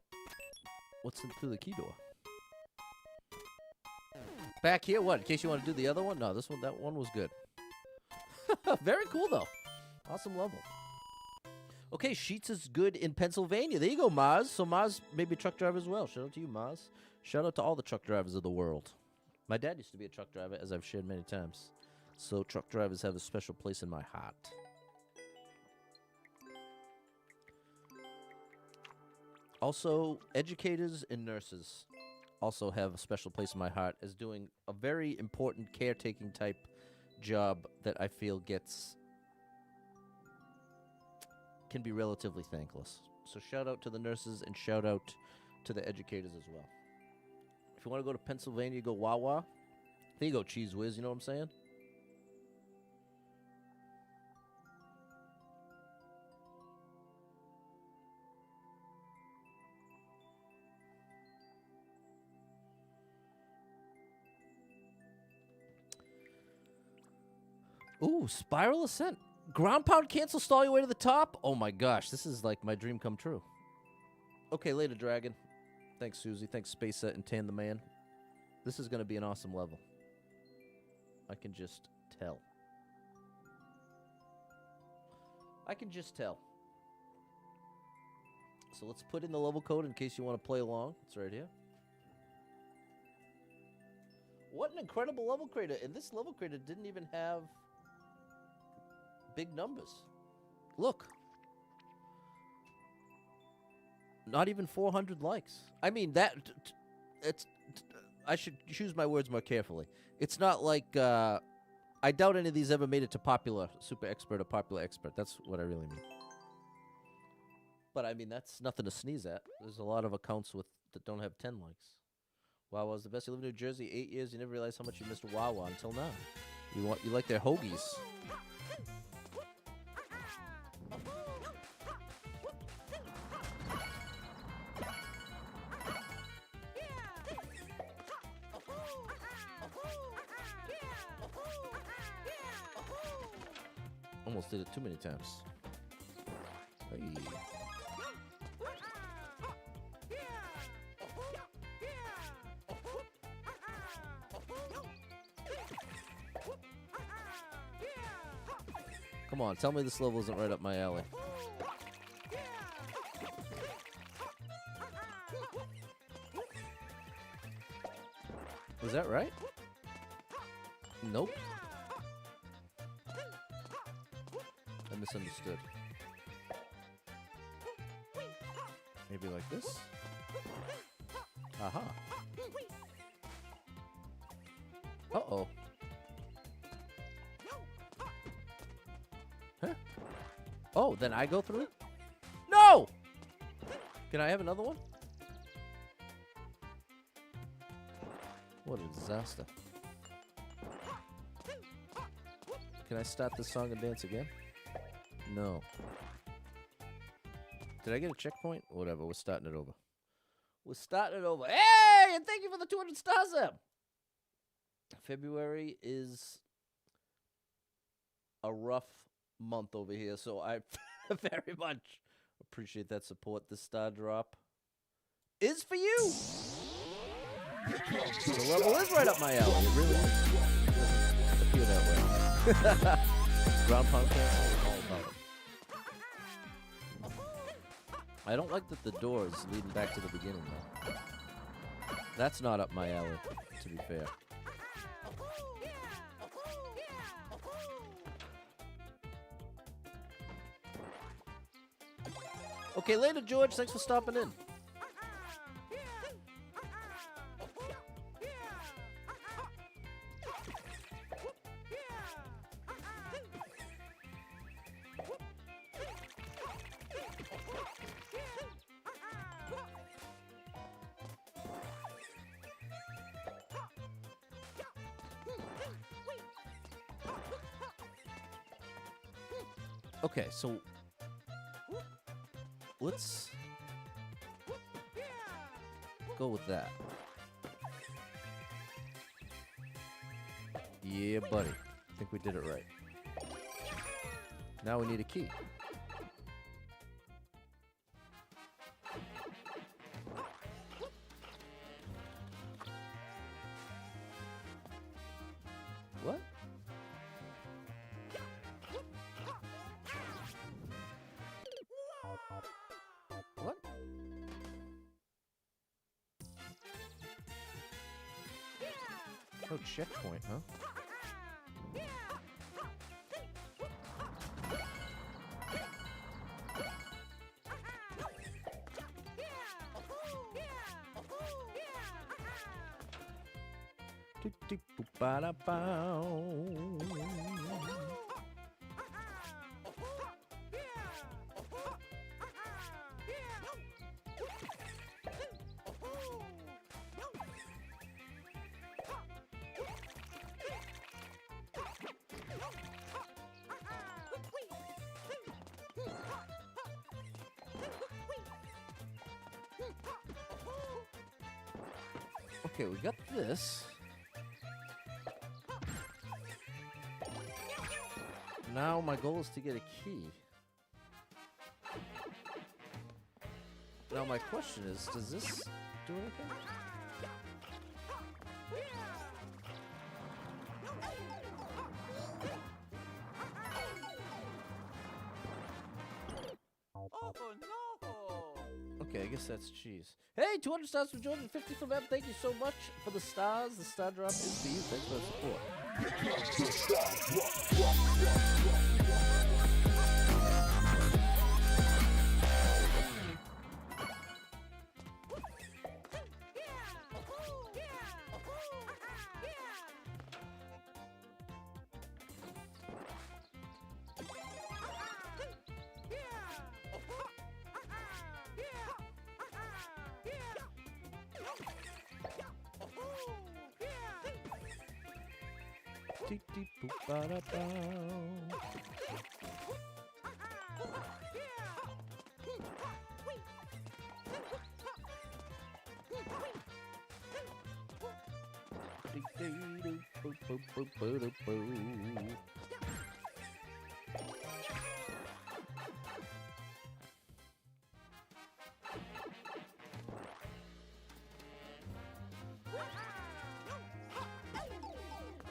What's through the key door? Back here, what? In case you want to do the other one? No, this one, that one was good. Very cool, though. Awesome level. Okay, Sheets is good in Pennsylvania. There you go, Maz. So Maz may be a truck driver as well. Shout out to you, Maz. Shout out to all the truck drivers of the world. My dad used to be a truck driver, as I've shared many times. So truck drivers have a special place in my heart. Also, educators and nurses also have a special place in my heart as doing a very important caretaking type job that I feel can be relatively thankless. So shout out to the nurses and shout out to the educators as well. If you want to go to Pennsylvania, go Wawa. There you go, Cheese Whiz, you know what I'm saying? Ooh, Spiral Ascent. Ground pound cancel stall your way to the top? Oh my gosh, this is like my dream come true. Okay, later, Dragon. Thanks, Susie. Thanks, Space Set and Tan the Man. This is going to be an awesome level. I can just tell. I can just tell. So let's put in the level code in case you want to play along. It's right here. What an incredible level creator. And this level creator didn't even have big numbers. Look. Not even 400 likes. I mean, that... it's. I should choose my words more carefully. It's not like... I doubt any of these ever made it to popular, super expert or popular expert. That's what I really mean. But, I mean, that's nothing to sneeze at. There's a lot of accounts with that don't have 10 likes. Wawa was the best. You live in New Jersey 8 years. You never realized how much you missed Wawa until now. You like their hoagies. Almost did it too many times. Hey. Come on, tell me this level isn't right up my alley. Was that right? Nope. I misunderstood. Maybe like this? Aha. Uh-oh. Huh? Oh, then I go through? No! Can I have another one? What a disaster. Can I start this song and dance again? No. Did I get a checkpoint? Whatever, we're starting it over. We're starting it over. Hey! And thank you for the 200 stars there! February is a rough month over here, so I very much appreciate that support. This star drop is for you! The level is right up my alley. It really is. It doesn't appear that way. Ground pound cancel is all about it. I don't like that the door is leading back to the beginning, though. That's not up my alley, to be fair. Okay, later, George. Thanks for stopping in. Okay, so let's go with that. Yeah, buddy. I think we did it right. Now we need a key. What? What? Oh, checkpoint, huh? Okay, we got this. Now my goal is to get a key. Now my question is, does this do anything? Okay, I guess that's cheese. Hey, 200 stars from George and 50 from M. Thank you so much for the stars. The star drop is for you. Thanks for the support.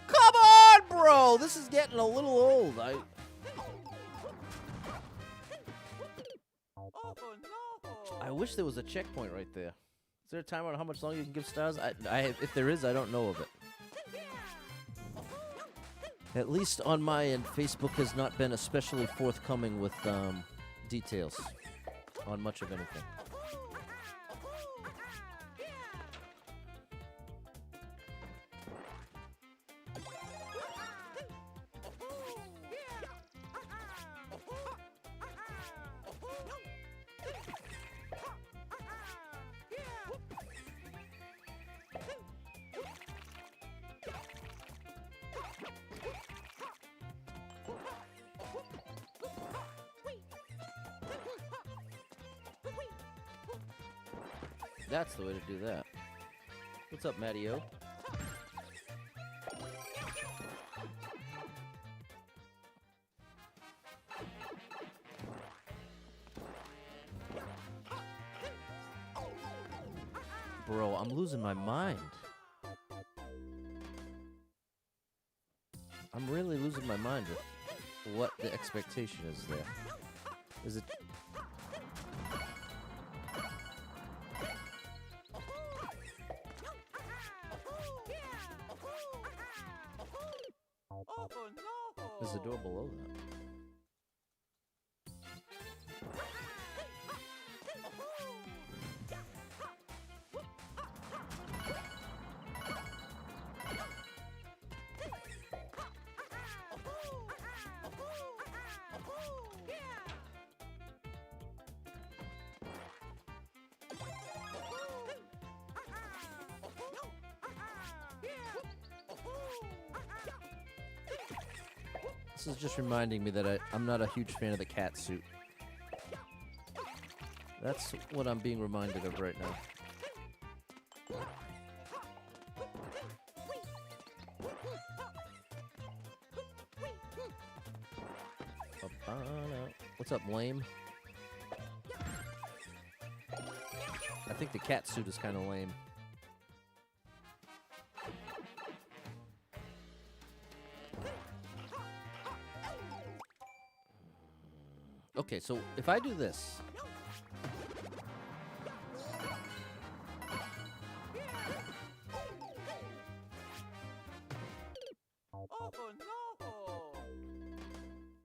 Come on, bro! This is getting a little old. I wish there was a checkpoint right there. Is there a timer on how much longer you can give stars? If there is, I don't know of it. At least on my end, Facebook has not been especially forthcoming with details on much of anything. That's the way to do that. What's up, Matty-O? Bro, I'm losing my mind. I'm really losing my mind with what the expectation is there. Is it... There's a door below that. This is just reminding me that I'm not a huge fan of the cat suit. That's what I'm being reminded of right now. What's up, lame? I think the cat suit is kind of lame. Okay, so if I do this...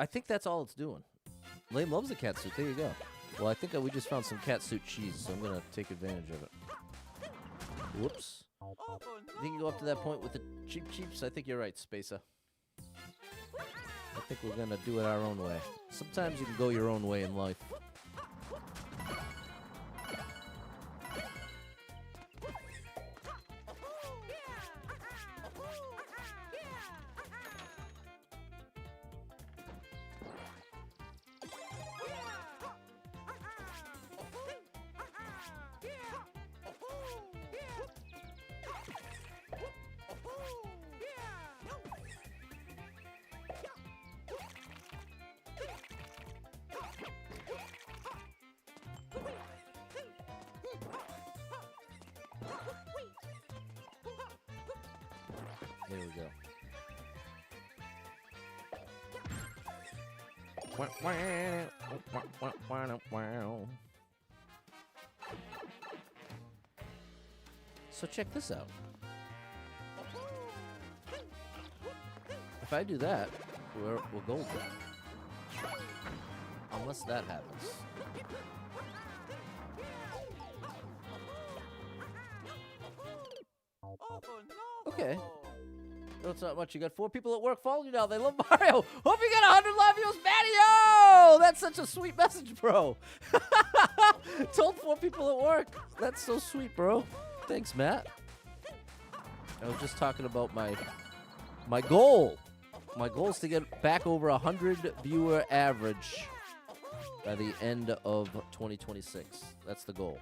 I think that's all it's doing. Lame loves the cat suit. There you go. Well, I think we just found some cat suit cheese, so I'm going to take advantage of it. Whoops. I think you go up to that point with the cheeps. I think you're right, Spacer. I think we're going to do it our own way. Sometimes you can go your own way in life. Here we go. So check this out. If I do that, we're golden. Unless that happens. Okay. No, it's not much. You got 4 people at work following you now. They love Mario. Hope you get 100 live views, Mario! That's such a sweet message, bro. Told 4 people at work. That's so sweet, bro. Thanks, Matt. I was just talking about my goal. My goal is to get back over 100 viewer average by the end of 2026. That's the goal.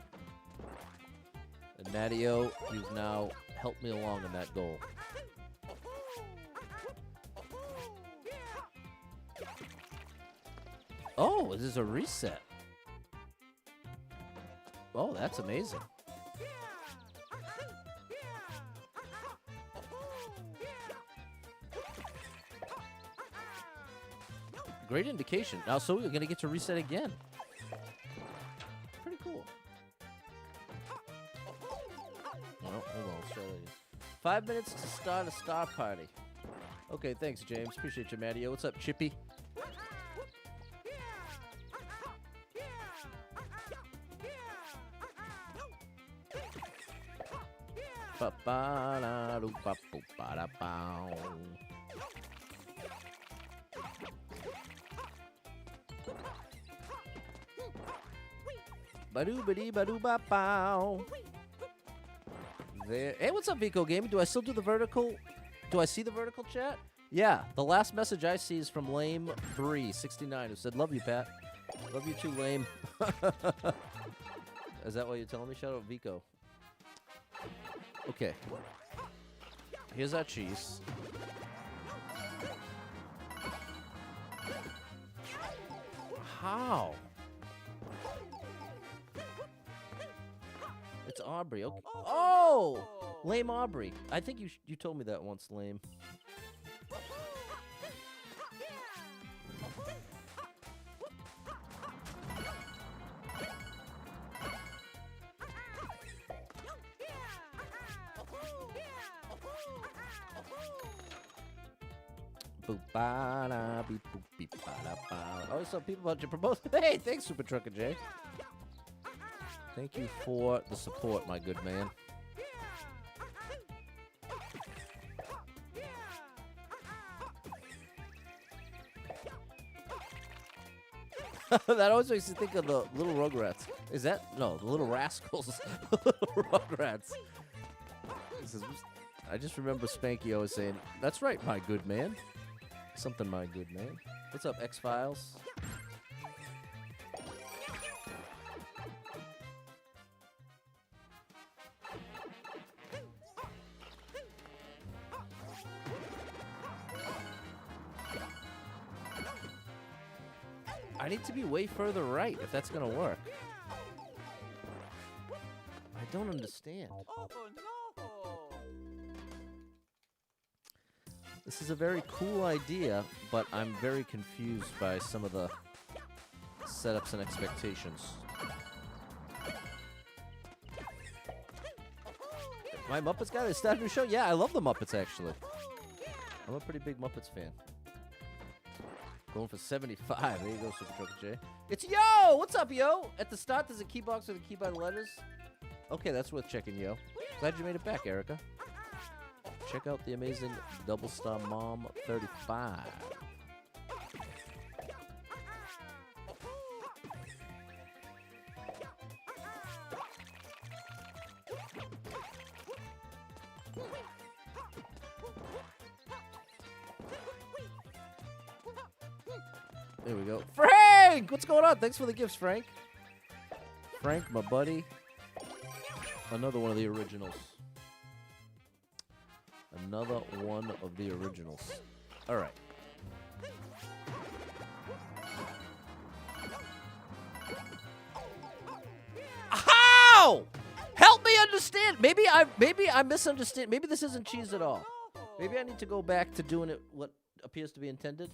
And Mattio, you've now helped me along in that goal. Oh, this is a reset. Oh, that's amazing. Great indication. Now, so we're going to get to reset again. Pretty cool. Oh, hold on. Let's try that again. 5 minutes to start a star party. Okay, thanks, James. Appreciate you, Mattio. What's up, Chippy? Ba-doo-ba-dee-ba-doo-ba-bow. There. Hey, what's up, Vico Gaming? Do I still do the vertical? Do I see the vertical chat? Yeah, the last message I see is from Lame369, who said, "Love you, Pat." Love you too, Lame. Is that what you're telling me? Shout out, Vico. Okay. Here's our cheese. How? It's Aubrey. Okay. Oh! Lame Aubrey. I think you told me that once, Lame. Oh, so people about your proposal. Hey, thanks, Super Trucker J. Thank you for the support, my good man. That always makes me think of the Little Rugrats. Is that? No, the Little Rascals. Little Rugrats. I just remember Spanky always saying, "That's right, my good man." Something, my good man. What's up, X-Files? I need to be way further right if that's gonna work. I don't understand. This is a very cool idea, but I'm very confused by some of the setups and expectations. My Muppets guy, they started a new show? Yeah, I love the Muppets, actually. I'm a pretty big Muppets fan. Going for 75. There you go, Super Trucker J. It's Yo! What's up, Yo? At the start, there's a key box with a key by the letters. Okay, that's worth checking, Yo. Glad you made it back, Erica. Check out the amazing Double Star Mom 35. There we go. Frank! What's going on? Thanks for the gifts, Frank. Frank, my buddy. Another one of the originals. Another one of the originals. All right. How? Help me understand. Maybe I misunderstand. Maybe this isn't cheese at all. Maybe I need to go back to doing it what appears to be intended.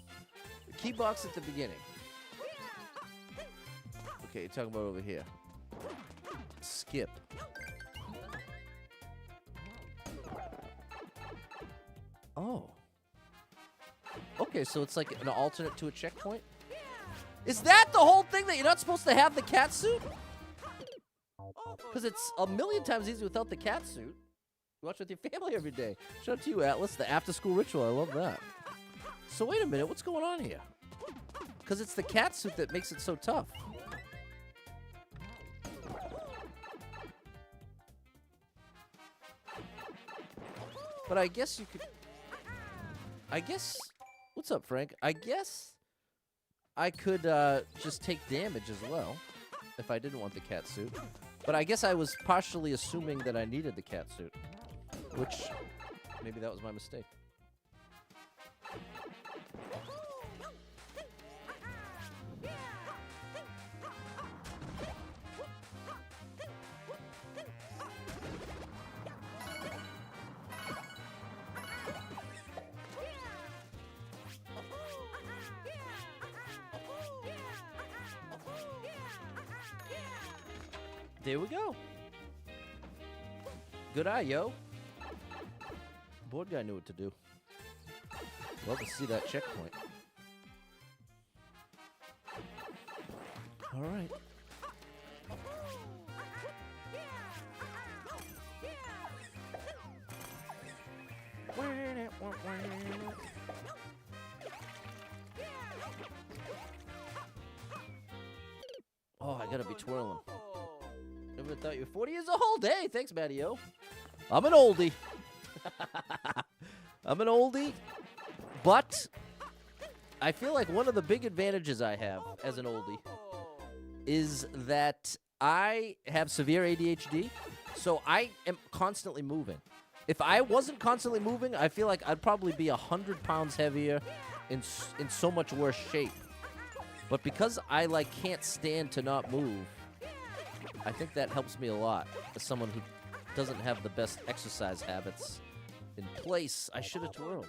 The key box at the beginning. Okay, you're talking about over here. Skip. Oh. Okay, so it's like an alternate to a checkpoint? Is that the whole thing, that you're not supposed to have the cat suit? Because it's a million times easier without the cat suit. You watch with your family every day. Shout out to you, Atlas. The after-school ritual. I love that. So wait a minute. What's going on here? Because it's the cat suit that makes it so tough. But I guess you could... I guess... What's up, Frank? I guess I could just take damage as well if I didn't want the cat suit. But I guess I was partially assuming that I needed the cat suit, which maybe that was my mistake. There we go. Good eye, yo. Board guy knew what to do. Love to see that checkpoint. All right. Oh, I gotta be twirling. Never thought you were 40 years old. Hey, thanks, Matty-O. I'm an oldie. I'm an oldie, but I feel like one of the big advantages I have as an oldie is that I have severe ADHD, so I am constantly moving. If I wasn't constantly moving, I feel like I'd probably be 100 pounds heavier in so much worse shape. But because I can't stand to not move, I think that helps me a lot as someone who doesn't have the best exercise habits in place. I should have twirled.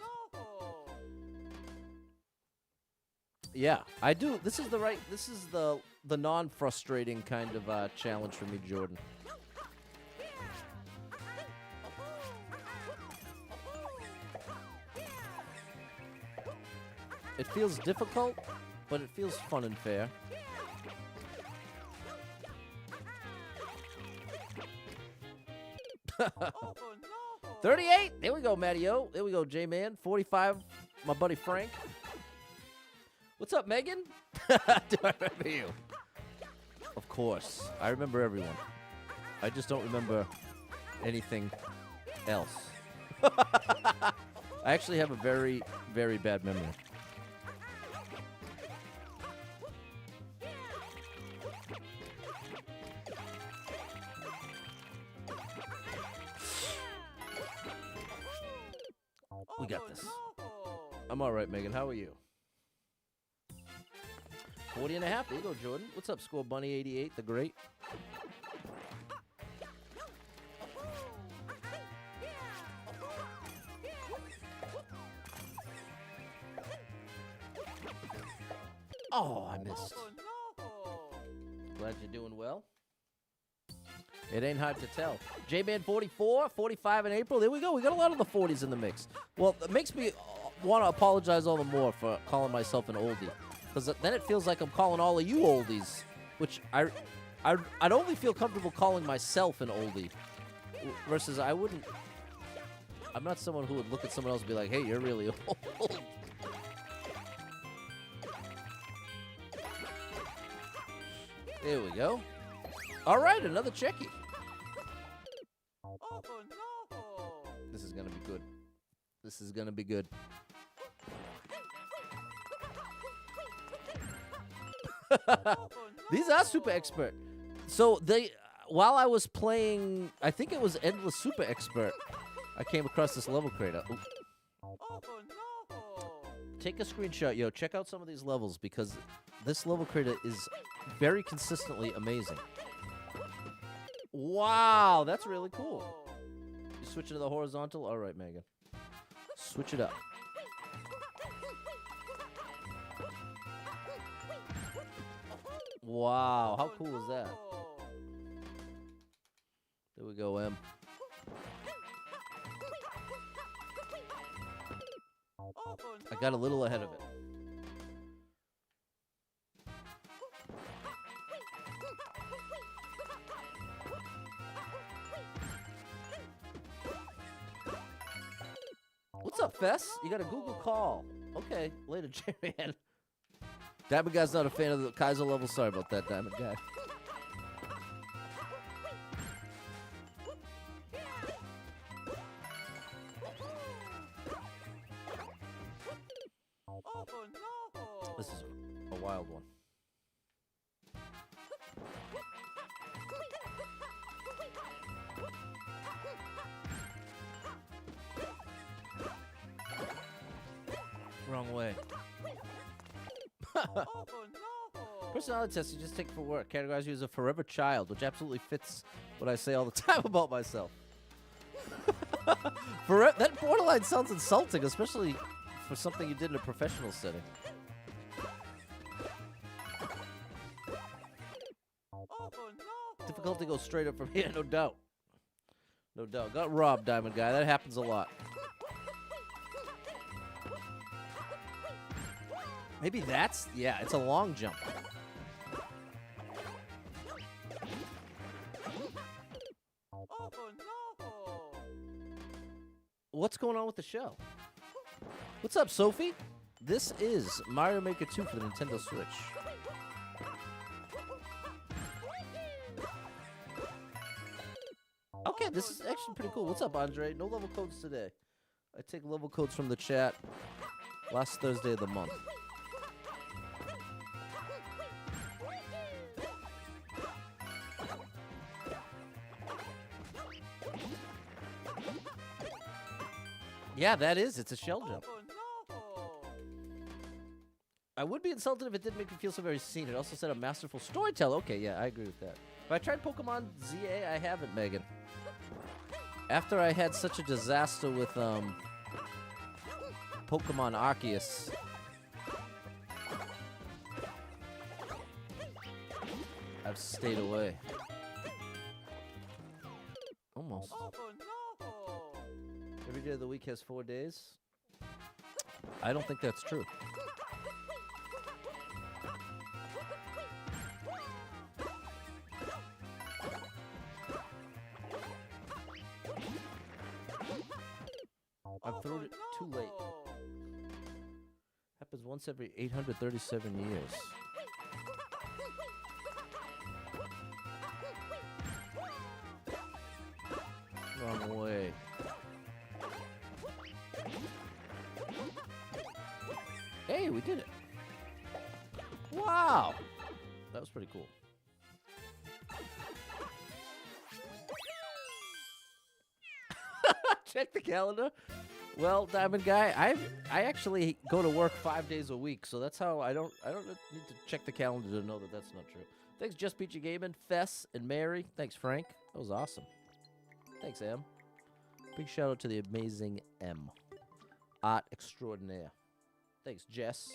Yeah, I do. This is the non-frustrating kind of challenge for me, Jordan. It feels difficult, but it feels fun and fair. 38. There we go, Matty-O. There we go, J-Man. 45, my buddy Frank. What's up, Megan? Do I remember you? Of course. I remember everyone. I just don't remember anything else. I actually have a very, very bad memory. We got this. I'm all right, Megan. How are you? 40 and a half. There you go, Jordan. What's up, Score Bunny 88, the great? Oh, I missed. Glad you're doing well. It ain't hard to tell. J-Man 44, 45 in April. There we go. We got a lot of the 40s in the mix. Well, it makes me want to apologize all the more for calling myself an oldie. Because then it feels like I'm calling all of you oldies. Which I'd only feel comfortable calling myself an oldie. Versus I wouldn't. I'm not someone who would look at someone else and be like, hey, you're really old. There we go. All right, another checkie. This is going to be good. This is going to be good. These are super expert. So while I was playing, I think it was Endless Super Expert, I came across this level creator. Ooh. Take a screenshot, yo. Check out some of these levels because this level creator is very consistently amazing. Wow, that's really cool. You switching to the horizontal? All right, Megan. Switch it up. Wow, how cool is that? There we go, M. I got a little ahead of it. What's up, Fess? You got a Google call. Okay, later, J-Man. Diamond Guy's not a fan of the Kaiso level. Sorry about that, Diamond Guy. This is a wild one. Wrong way. Personality test you just take for work. Categorize you as a forever child, which absolutely fits what I say all the time about myself. That borderline sounds insulting, especially for something you did in a professional setting. Difficulty goes straight up from here, no doubt. No doubt. Got robbed, Diamond Guy. That happens a lot. Maybe that's... Yeah, it's a long jump. What's going on with the show? What's up, Sophie? This is Mario Maker 2 for the Nintendo Switch. Okay, this is actually pretty cool. What's up, Andre? No level codes today. I take level codes from the chat last Thursday of the month. Yeah, that is. It's a shell jump. I would be insulted if it didn't make me feel so very seen. It also said a masterful storyteller. Okay, yeah, I agree with that. Have I tried Pokemon ZA? I haven't, Megan. After I had such a disaster with Pokemon Arceus, I've stayed away. Almost. Every day of the week has 4 days? I don't think that's true. I've thrown it too late. Happens once every 837 years. Wrong way. Hey, we did it. Wow. That was pretty cool. Check the calendar. Well, Diamond Guy, I actually go to work 5 days a week, so that's how I don't need to check the calendar to know that that's not true. Thanks, Just Peachy Gaming, Fess, and Mary. Thanks, Frank. That was awesome. Thanks, M. Big shout out to the amazing M. Art extraordinaire. Thanks, Jess.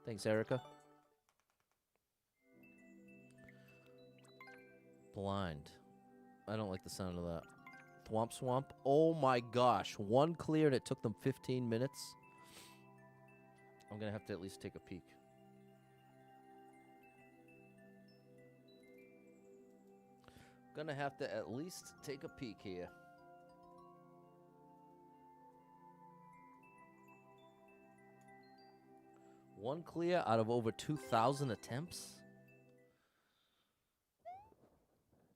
Thanks, Erica. Blind. I don't like the sound of that. Thwomp Swamp. Oh my gosh. One clear and it took them 15 minutes. I'm going to have to at least take a peek. Going to have to at least take a peek here. One clear out of over 2,000 attempts?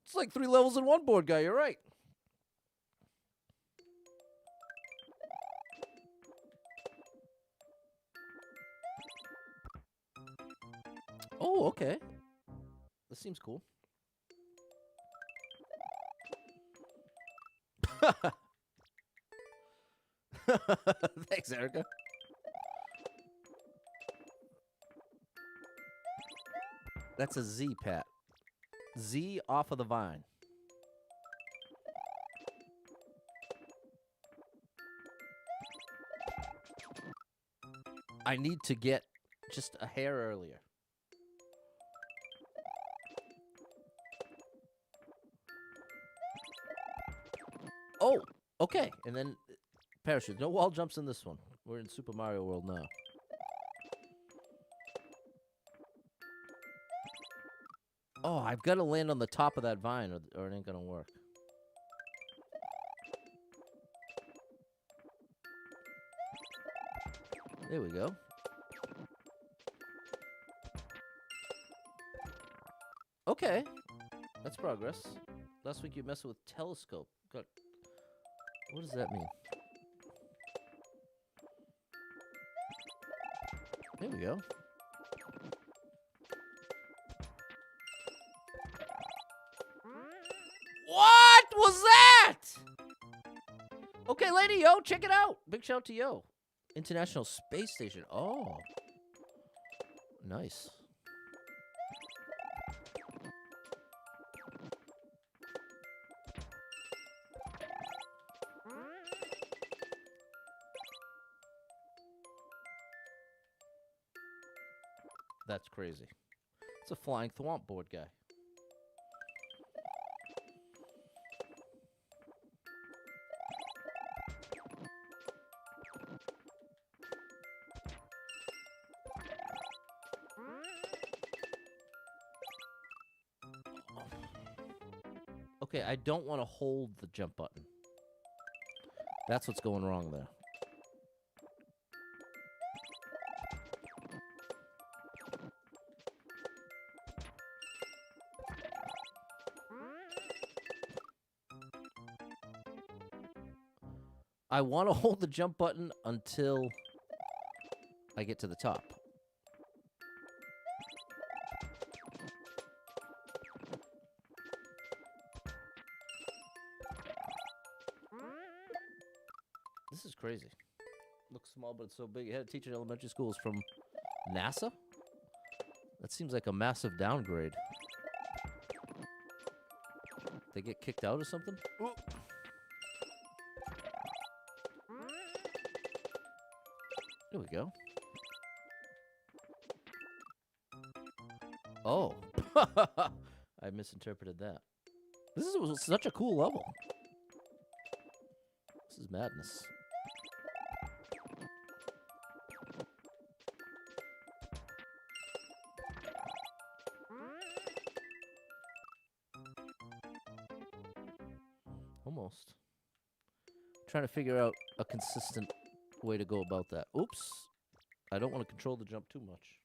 It's like 3 levels in one board, guy. You're right. Oh, okay. This seems cool. Thanks, Erica. That's a Z, Pat. Z off of the vine. I need to get just a hair earlier. Oh, okay. And then parachute. No wall jumps in this one. We're in Super Mario World now. Oh, I've got to land on the top of that vine or it ain't going to work. There we go. Okay. That's progress. Last week you messed with telescope. God. What does that mean? There we go. What was that? Okay, lady, yo, check it out. Big shout out to yo. International Space Station. Oh. Nice. That's crazy. It's a flying thwomp board guy. Okay, I don't want to hold the jump button. That's what's going wrong there. I want to hold the jump button until I get to the top. This is crazy. Looks small, but it's so big. It had a teacher in elementary school is from NASA? That seems like a massive downgrade. They get kicked out or something? Ooh. There we go. Oh. I misinterpreted that. This was such a cool level. This is madness. Almost. Trying to figure out a consistent way to go about that. Oops. I don't want to control the jump too much.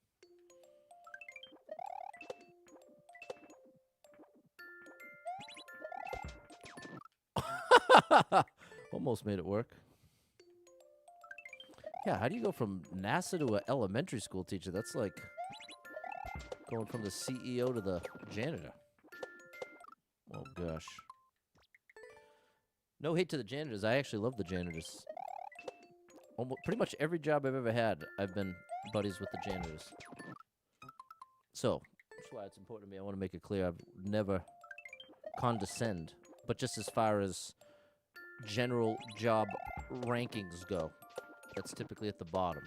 Almost made it work. Yeah, how do you go from NASA to an elementary school teacher? That's like going from the CEO to the janitor. Oh, gosh. No hate to the janitors. I actually love the janitors. Almost, pretty much every job I've ever had, I've been buddies with the janitors. So, that's why it's important to me. I want to make it clear I've never condescend. But just as far as general job rankings go, that's typically at the bottom.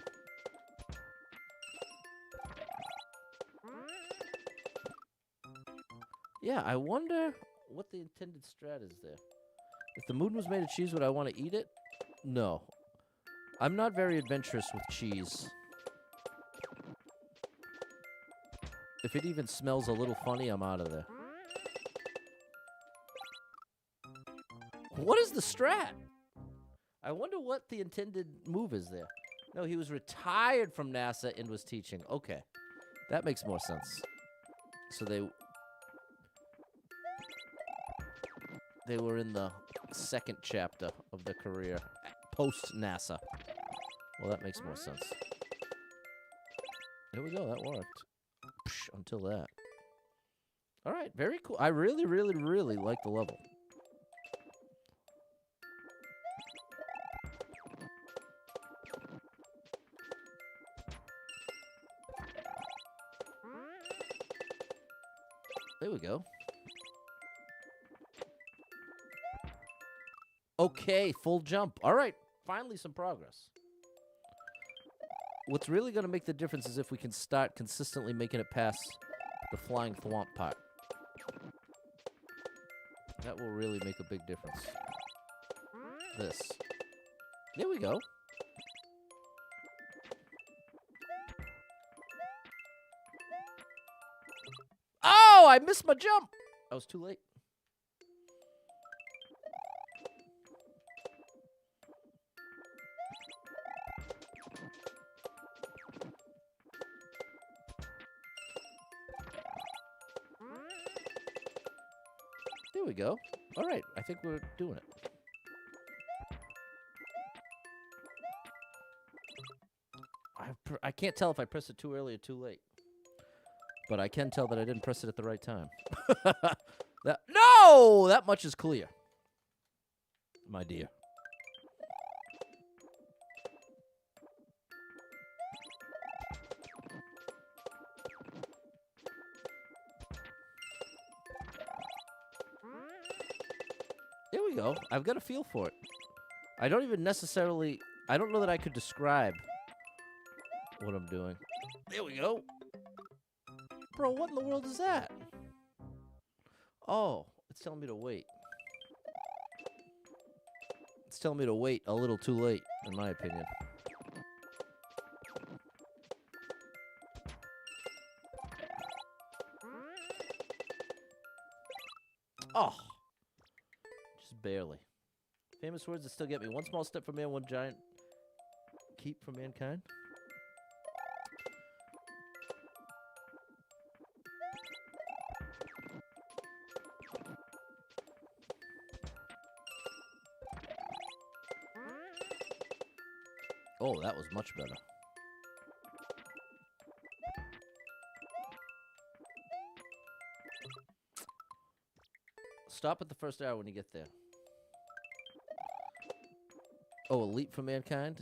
Yeah, I wonder what the intended strat is there. If the moon was made of cheese, would I want to eat it? No. I'm not very adventurous with cheese. If it even smells a little funny, I'm out of there. What is the strat? I wonder what the intended move is there. No, he was retired from NASA and was teaching. Okay. That makes more sense. So they were in the second chapter of their career, post-NASA. Well, that makes more sense. There we go. That worked. Psh, until that. All right. Very cool. I really, really, really like the level. There we go. Okay, full jump. All right, finally some progress. What's really going to make the difference is if we can start consistently making it past the flying thwomp part. That will really make a big difference. This. There we go. Oh, I missed my jump. I was too late. There we go. All right, I think we're doing it. I can't tell if I pressed it too early or too late. But I can tell that I didn't press it at the right time. No! That much is clear. My dear. There we go. I've got a feel for it. I don't even necessarily... I don't know that I could describe what I'm doing. There we go. Bro, what in the world is that? Oh, it's telling me to wait. It's telling me to wait a little too late, in my opinion. Oh. Just barely. Famous words that still get me. One small step for man, one giant keep for mankind. Oh, that was much better. Stop at the first arrow when you get there. Oh, a leap for mankind?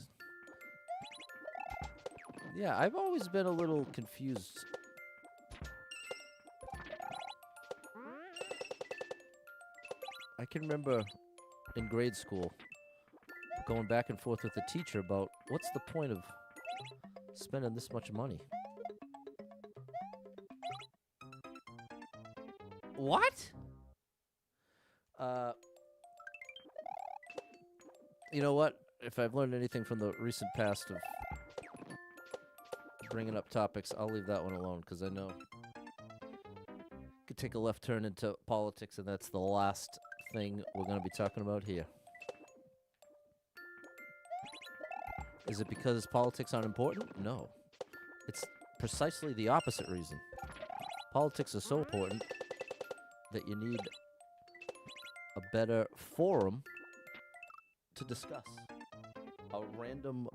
Yeah, I've always been a little confused. I can remember in grade school going back and forth with the teacher about what's the point of spending this much money? What? You know what? If I've learned anything from the recent past of bringing up topics, I'll leave that one alone because I know could take a left turn into politics, and that's the last thing we're going to be talking about here. Is it because politics aren't important? No. It's precisely the opposite reason. Politics are so important that you need a better forum to discuss. A random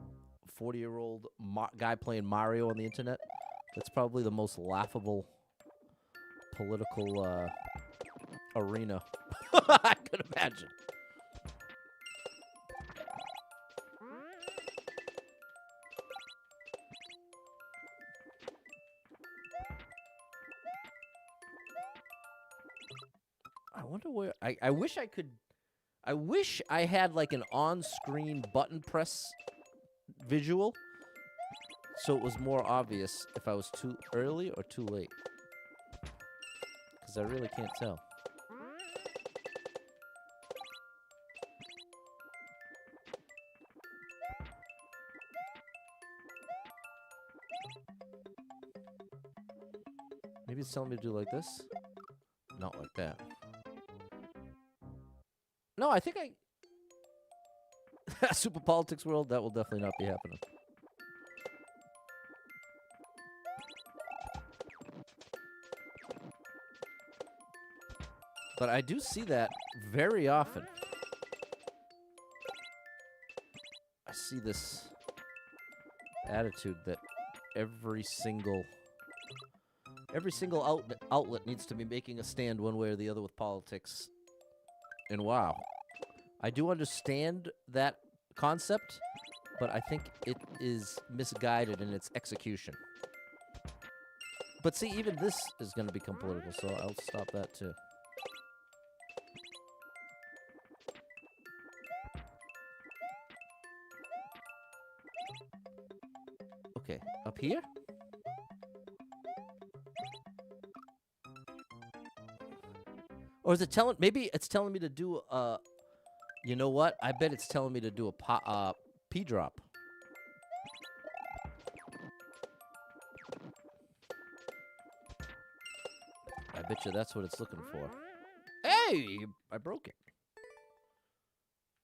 40-year-old guy playing Mario on the internet, that's probably the most laughable political arena I could imagine. I wonder where... I wish I could... I wish I had like an on-screen button press visual so it was more obvious if I was too early or too late. Because I really can't tell. Maybe it's telling me to do like this? Not like that. No, I think Super Politics World, that will definitely not be happening. But I do see that very often. I see this attitude that every single outlet needs to be making a stand one way or the other with politics. And wow. I do understand that concept, but I think it is misguided in its execution. But see, even this is going to become political, so I'll stop that too. Okay, up here? Or is it telling... Maybe it's telling me to do a... You know what? I bet it's telling me to do a P-drop. I bet you that's what it's looking for. Hey! I broke it.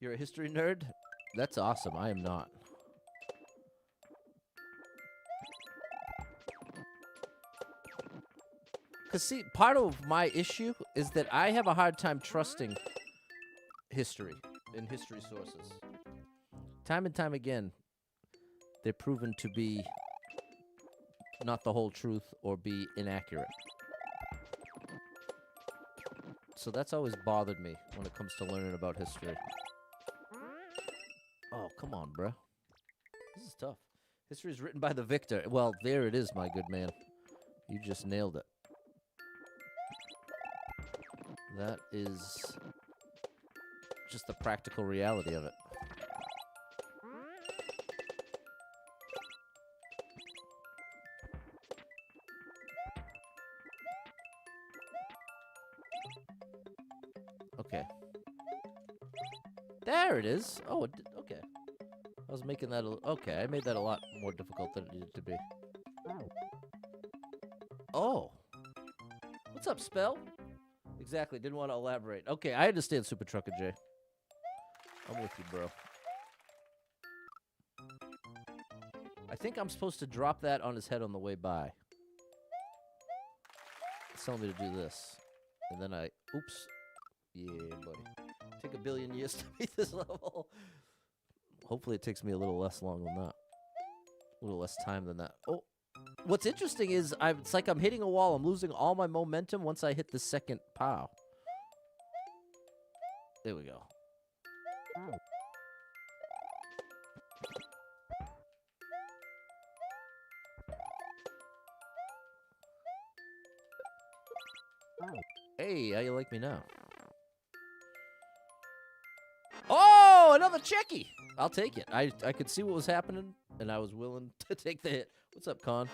You're a history nerd? That's awesome. I am not. Because, see, part of my issue is that I have a hard time trusting history and history sources. Time and time again, they're proven to be not the whole truth or be inaccurate. So that's always bothered me when it comes to learning about history. Oh, come on, bruh. This is tough. History is written by the victor. Well, there it is, my good man. You just nailed it. That is just the practical reality of it. Okay. There it is. Oh, okay. I was making that okay, I made that a lot more difficult than it needed to be. Oh. What's up, Spell? Exactly, didn't want to elaborate. Okay, I understand, Super Trucker J. I'm with you, bro. I think I'm supposed to drop that on his head on the way by. It's telling me to do this. And then I... Oops. Yeah, buddy. Take a billion years to beat this level. Hopefully it takes me a little less long than that. A little less time than that. Oh, what's interesting is it's like I'm hitting a wall. I'm losing all my momentum once I hit the second pow. There we go. Hey, how you like me now? Oh, another checkie! I'll take it. I could see what was happening, and I was willing to take the hit. What's up, Con?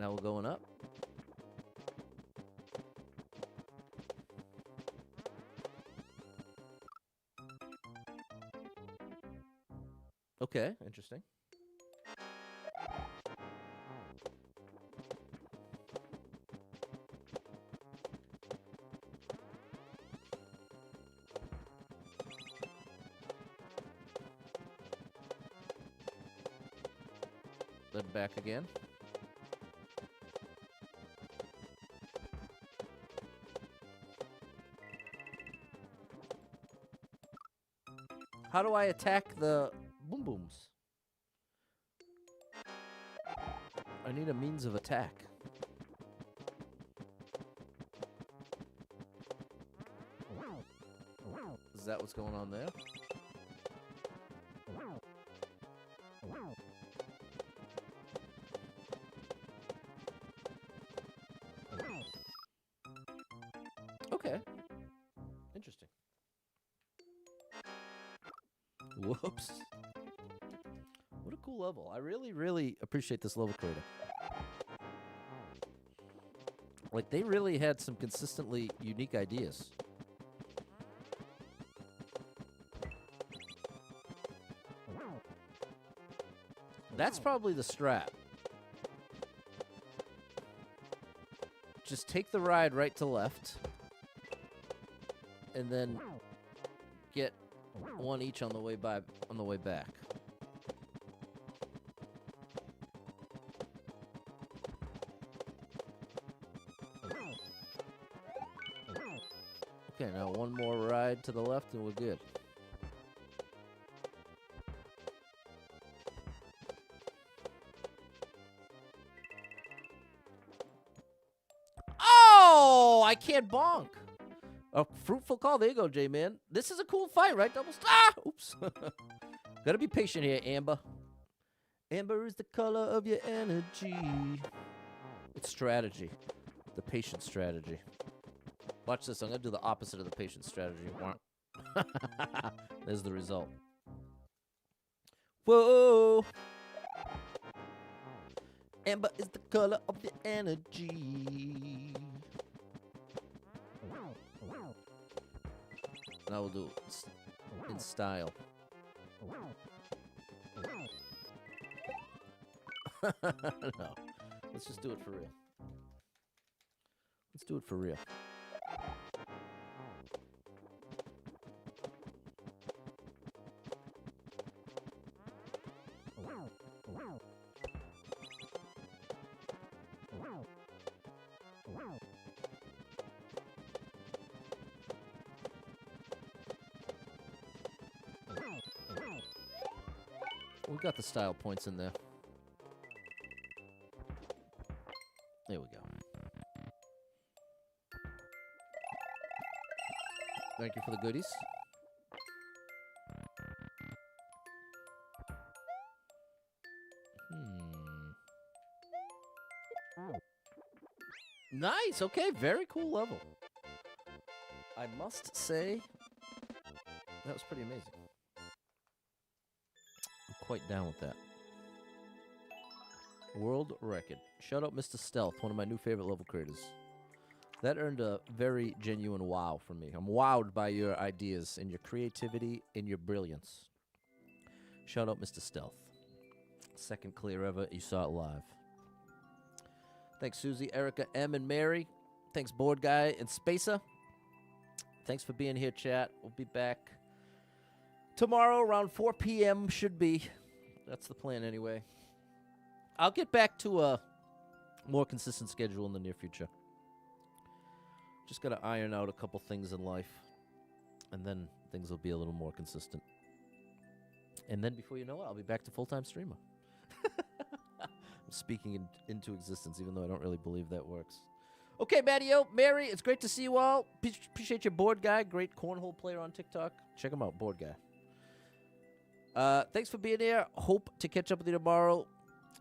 Now we're going up. Okay, interesting. Then back again. How do I attack the boom booms? I need a means of attack. Is that what's going on there? Okay. Interesting. Whoops. What a cool level. I really, really appreciate this level creator. Like, they really had some consistently unique ideas. That's probably the strat. Just take the ride right to left. And then get one each on the way back. Okay, now one more ride to the left and we're good. Oh, I can't bonk. A fruitful call. There you go, J-Man. This is a cool fight, right? Double oops. Gotta be patient here, Amber. Amber is the color of your energy. It's strategy. The patient strategy. Watch this. I'm gonna do the opposite of the patient strategy. There's the result. Whoa. Amber is the color of the energy. Now we'll do it in style. No. Let's just do it for real. Let's do it for real. We got the style points in there. There we go. Thank you for the goodies. Nice. Okay, very cool level. I must say, that was pretty amazing. I'm quite down with that. World record. Shout out Mr. Stealth, one of my new favorite level creators. That earned a very genuine wow from me. I'm wowed by your ideas and your creativity and your brilliance. Shout out Mr. Stealth. Second clear ever. You saw it live. Thanks, Susie, Erica, M, and Mary. Thanks, Board Guy and Spacer. Thanks for being here, chat. We'll be back tomorrow around 4 p.m. should be. That's the plan anyway. I'll get back to a more consistent schedule in the near future. Just got to iron out a couple things in life, and then things will be a little more consistent. And then before you know it, I'll be back to full-time streamer. I'm speaking into existence, even though I don't really believe that works. Okay, Mattio, Mary, it's great to see you all. Appreciate your Board Guy. Great cornhole player on TikTok. Check him out, Board Guy. Thanks for being here. Hope to catch up with you tomorrow.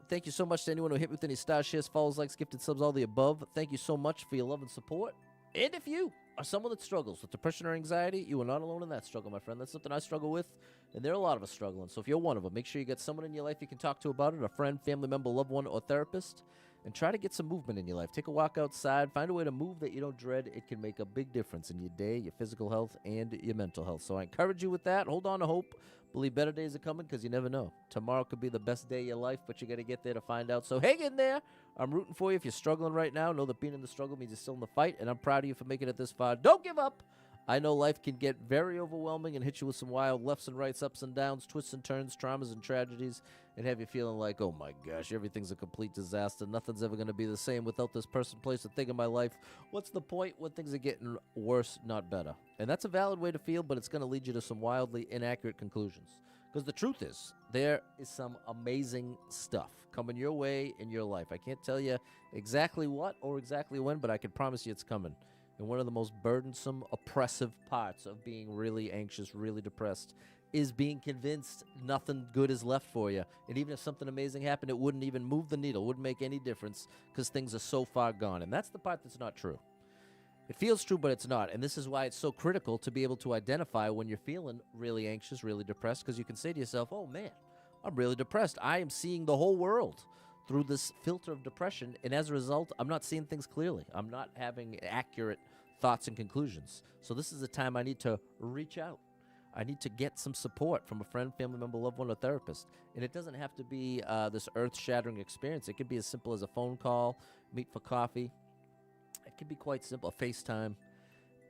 Thank you so much to anyone who hit with any star shares, follows, likes, gifted subs, all the above. Thank you so much for your love and support. And if you are someone that struggles with depression or anxiety, you are not alone in that struggle, my friend. That's something I struggle with, and there are a lot of us struggling. So if you're one of them, make sure you get someone in your life you can talk to about it, a friend, family member, loved one, or therapist, and try to get some movement in your life. Take a walk outside. Find a way to move that you don't dread. It can make a big difference in your day, your physical health, and your mental health. So I encourage you with that. Hold on to hope. Believe better days are coming because you never know. Tomorrow could be the best day of your life, but you got to get there to find out. So hang in there. I'm rooting for you. If you're struggling right now, know that being in the struggle means you're still in the fight, and I'm proud of you for making it this far. Don't give up. I know life can get very overwhelming and hit you with some wild lefts and rights, ups and downs, twists and turns, traumas and tragedies, and have you feeling like, oh my gosh, everything's a complete disaster. Nothing's ever going to be the same without this person, place, or thing in my life. What's the point when things are getting worse, not better? And that's a valid way to feel, but it's going to lead you to some wildly inaccurate conclusions. Because the truth is, there is some amazing stuff coming your way in your life. I can't tell you exactly what or exactly when, but I can promise you it's coming. And one of the most burdensome, oppressive parts of being really anxious, really depressed, is being convinced nothing good is left for you. And even if something amazing happened, it wouldn't even move the needle, wouldn't make any difference because things are so far gone. And that's the part that's not true. It feels true, but it's not. And this is why it's so critical to be able to identify when you're feeling really anxious, really depressed, because you can say to yourself, oh, man, I'm really depressed. I am seeing the whole world through this filter of depression, and as a result, I'm not seeing things clearly. I'm not having accurate thoughts and conclusions. So this is a time I need to reach out. I need to get some support from a friend, family member, loved one, or therapist. And it doesn't have to be this earth-shattering experience. It could be as simple as a phone call, meet for coffee. It can be quite simple, a FaceTime.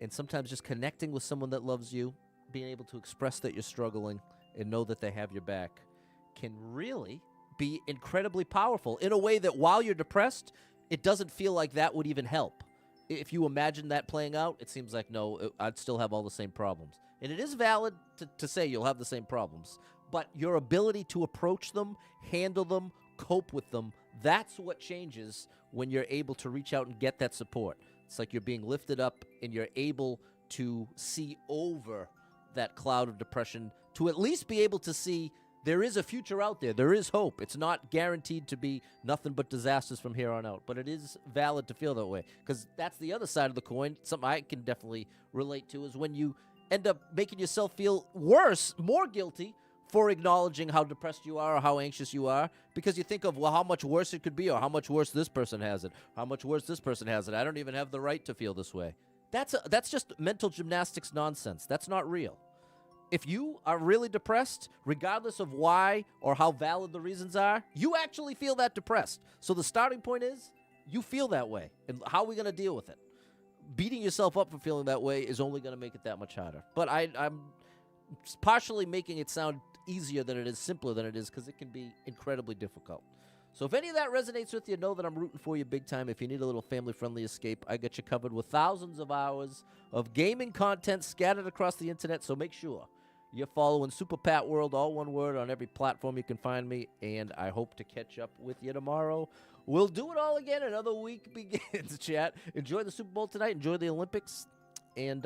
And sometimes just connecting with someone that loves you, being able to express that you're struggling and know that they have your back can really be incredibly powerful in a way that while you're depressed, it doesn't feel like that would even help. If you imagine that playing out, it seems like, no, I'd still have all the same problems. And it is valid to say you'll have the same problems. But your ability to approach them, handle them, cope with them, that's what changes when you're able to reach out and get that support. It's like you're being lifted up and you're able to see over that cloud of depression, to at least be able to see there is a future out there. There is hope. It's not guaranteed to be nothing but disasters from here on out, but it is valid to feel that way, because that's the other side of the coin. Something I can definitely relate to is when you end up making yourself feel worse, more guilty for acknowledging how depressed you are or how anxious you are, because you think of, well, how much worse it could be, or how much worse this person has it, how much worse this person has it. I don't even have the right to feel this way. That's just mental gymnastics nonsense. That's not real. If you are really depressed, regardless of why or how valid the reasons are, you actually feel that depressed. So the starting point is you feel that way. And how are we going to deal with it? Beating yourself up for feeling that way is only going to make it that much harder. But I'm partially making it sound easier than it is, simpler than it is, because it can be incredibly difficult. So if any of that resonates with you, know that I'm rooting for you big time. If you need a little family-friendly escape, I got you covered with thousands of hours of gaming content scattered across the internet, so make sure you're following Super Pat World, all one word, on every platform you can find me, and I hope to catch up with you tomorrow. We'll do it all again. Another week begins, chat. Enjoy the Super Bowl tonight. Enjoy the Olympics, and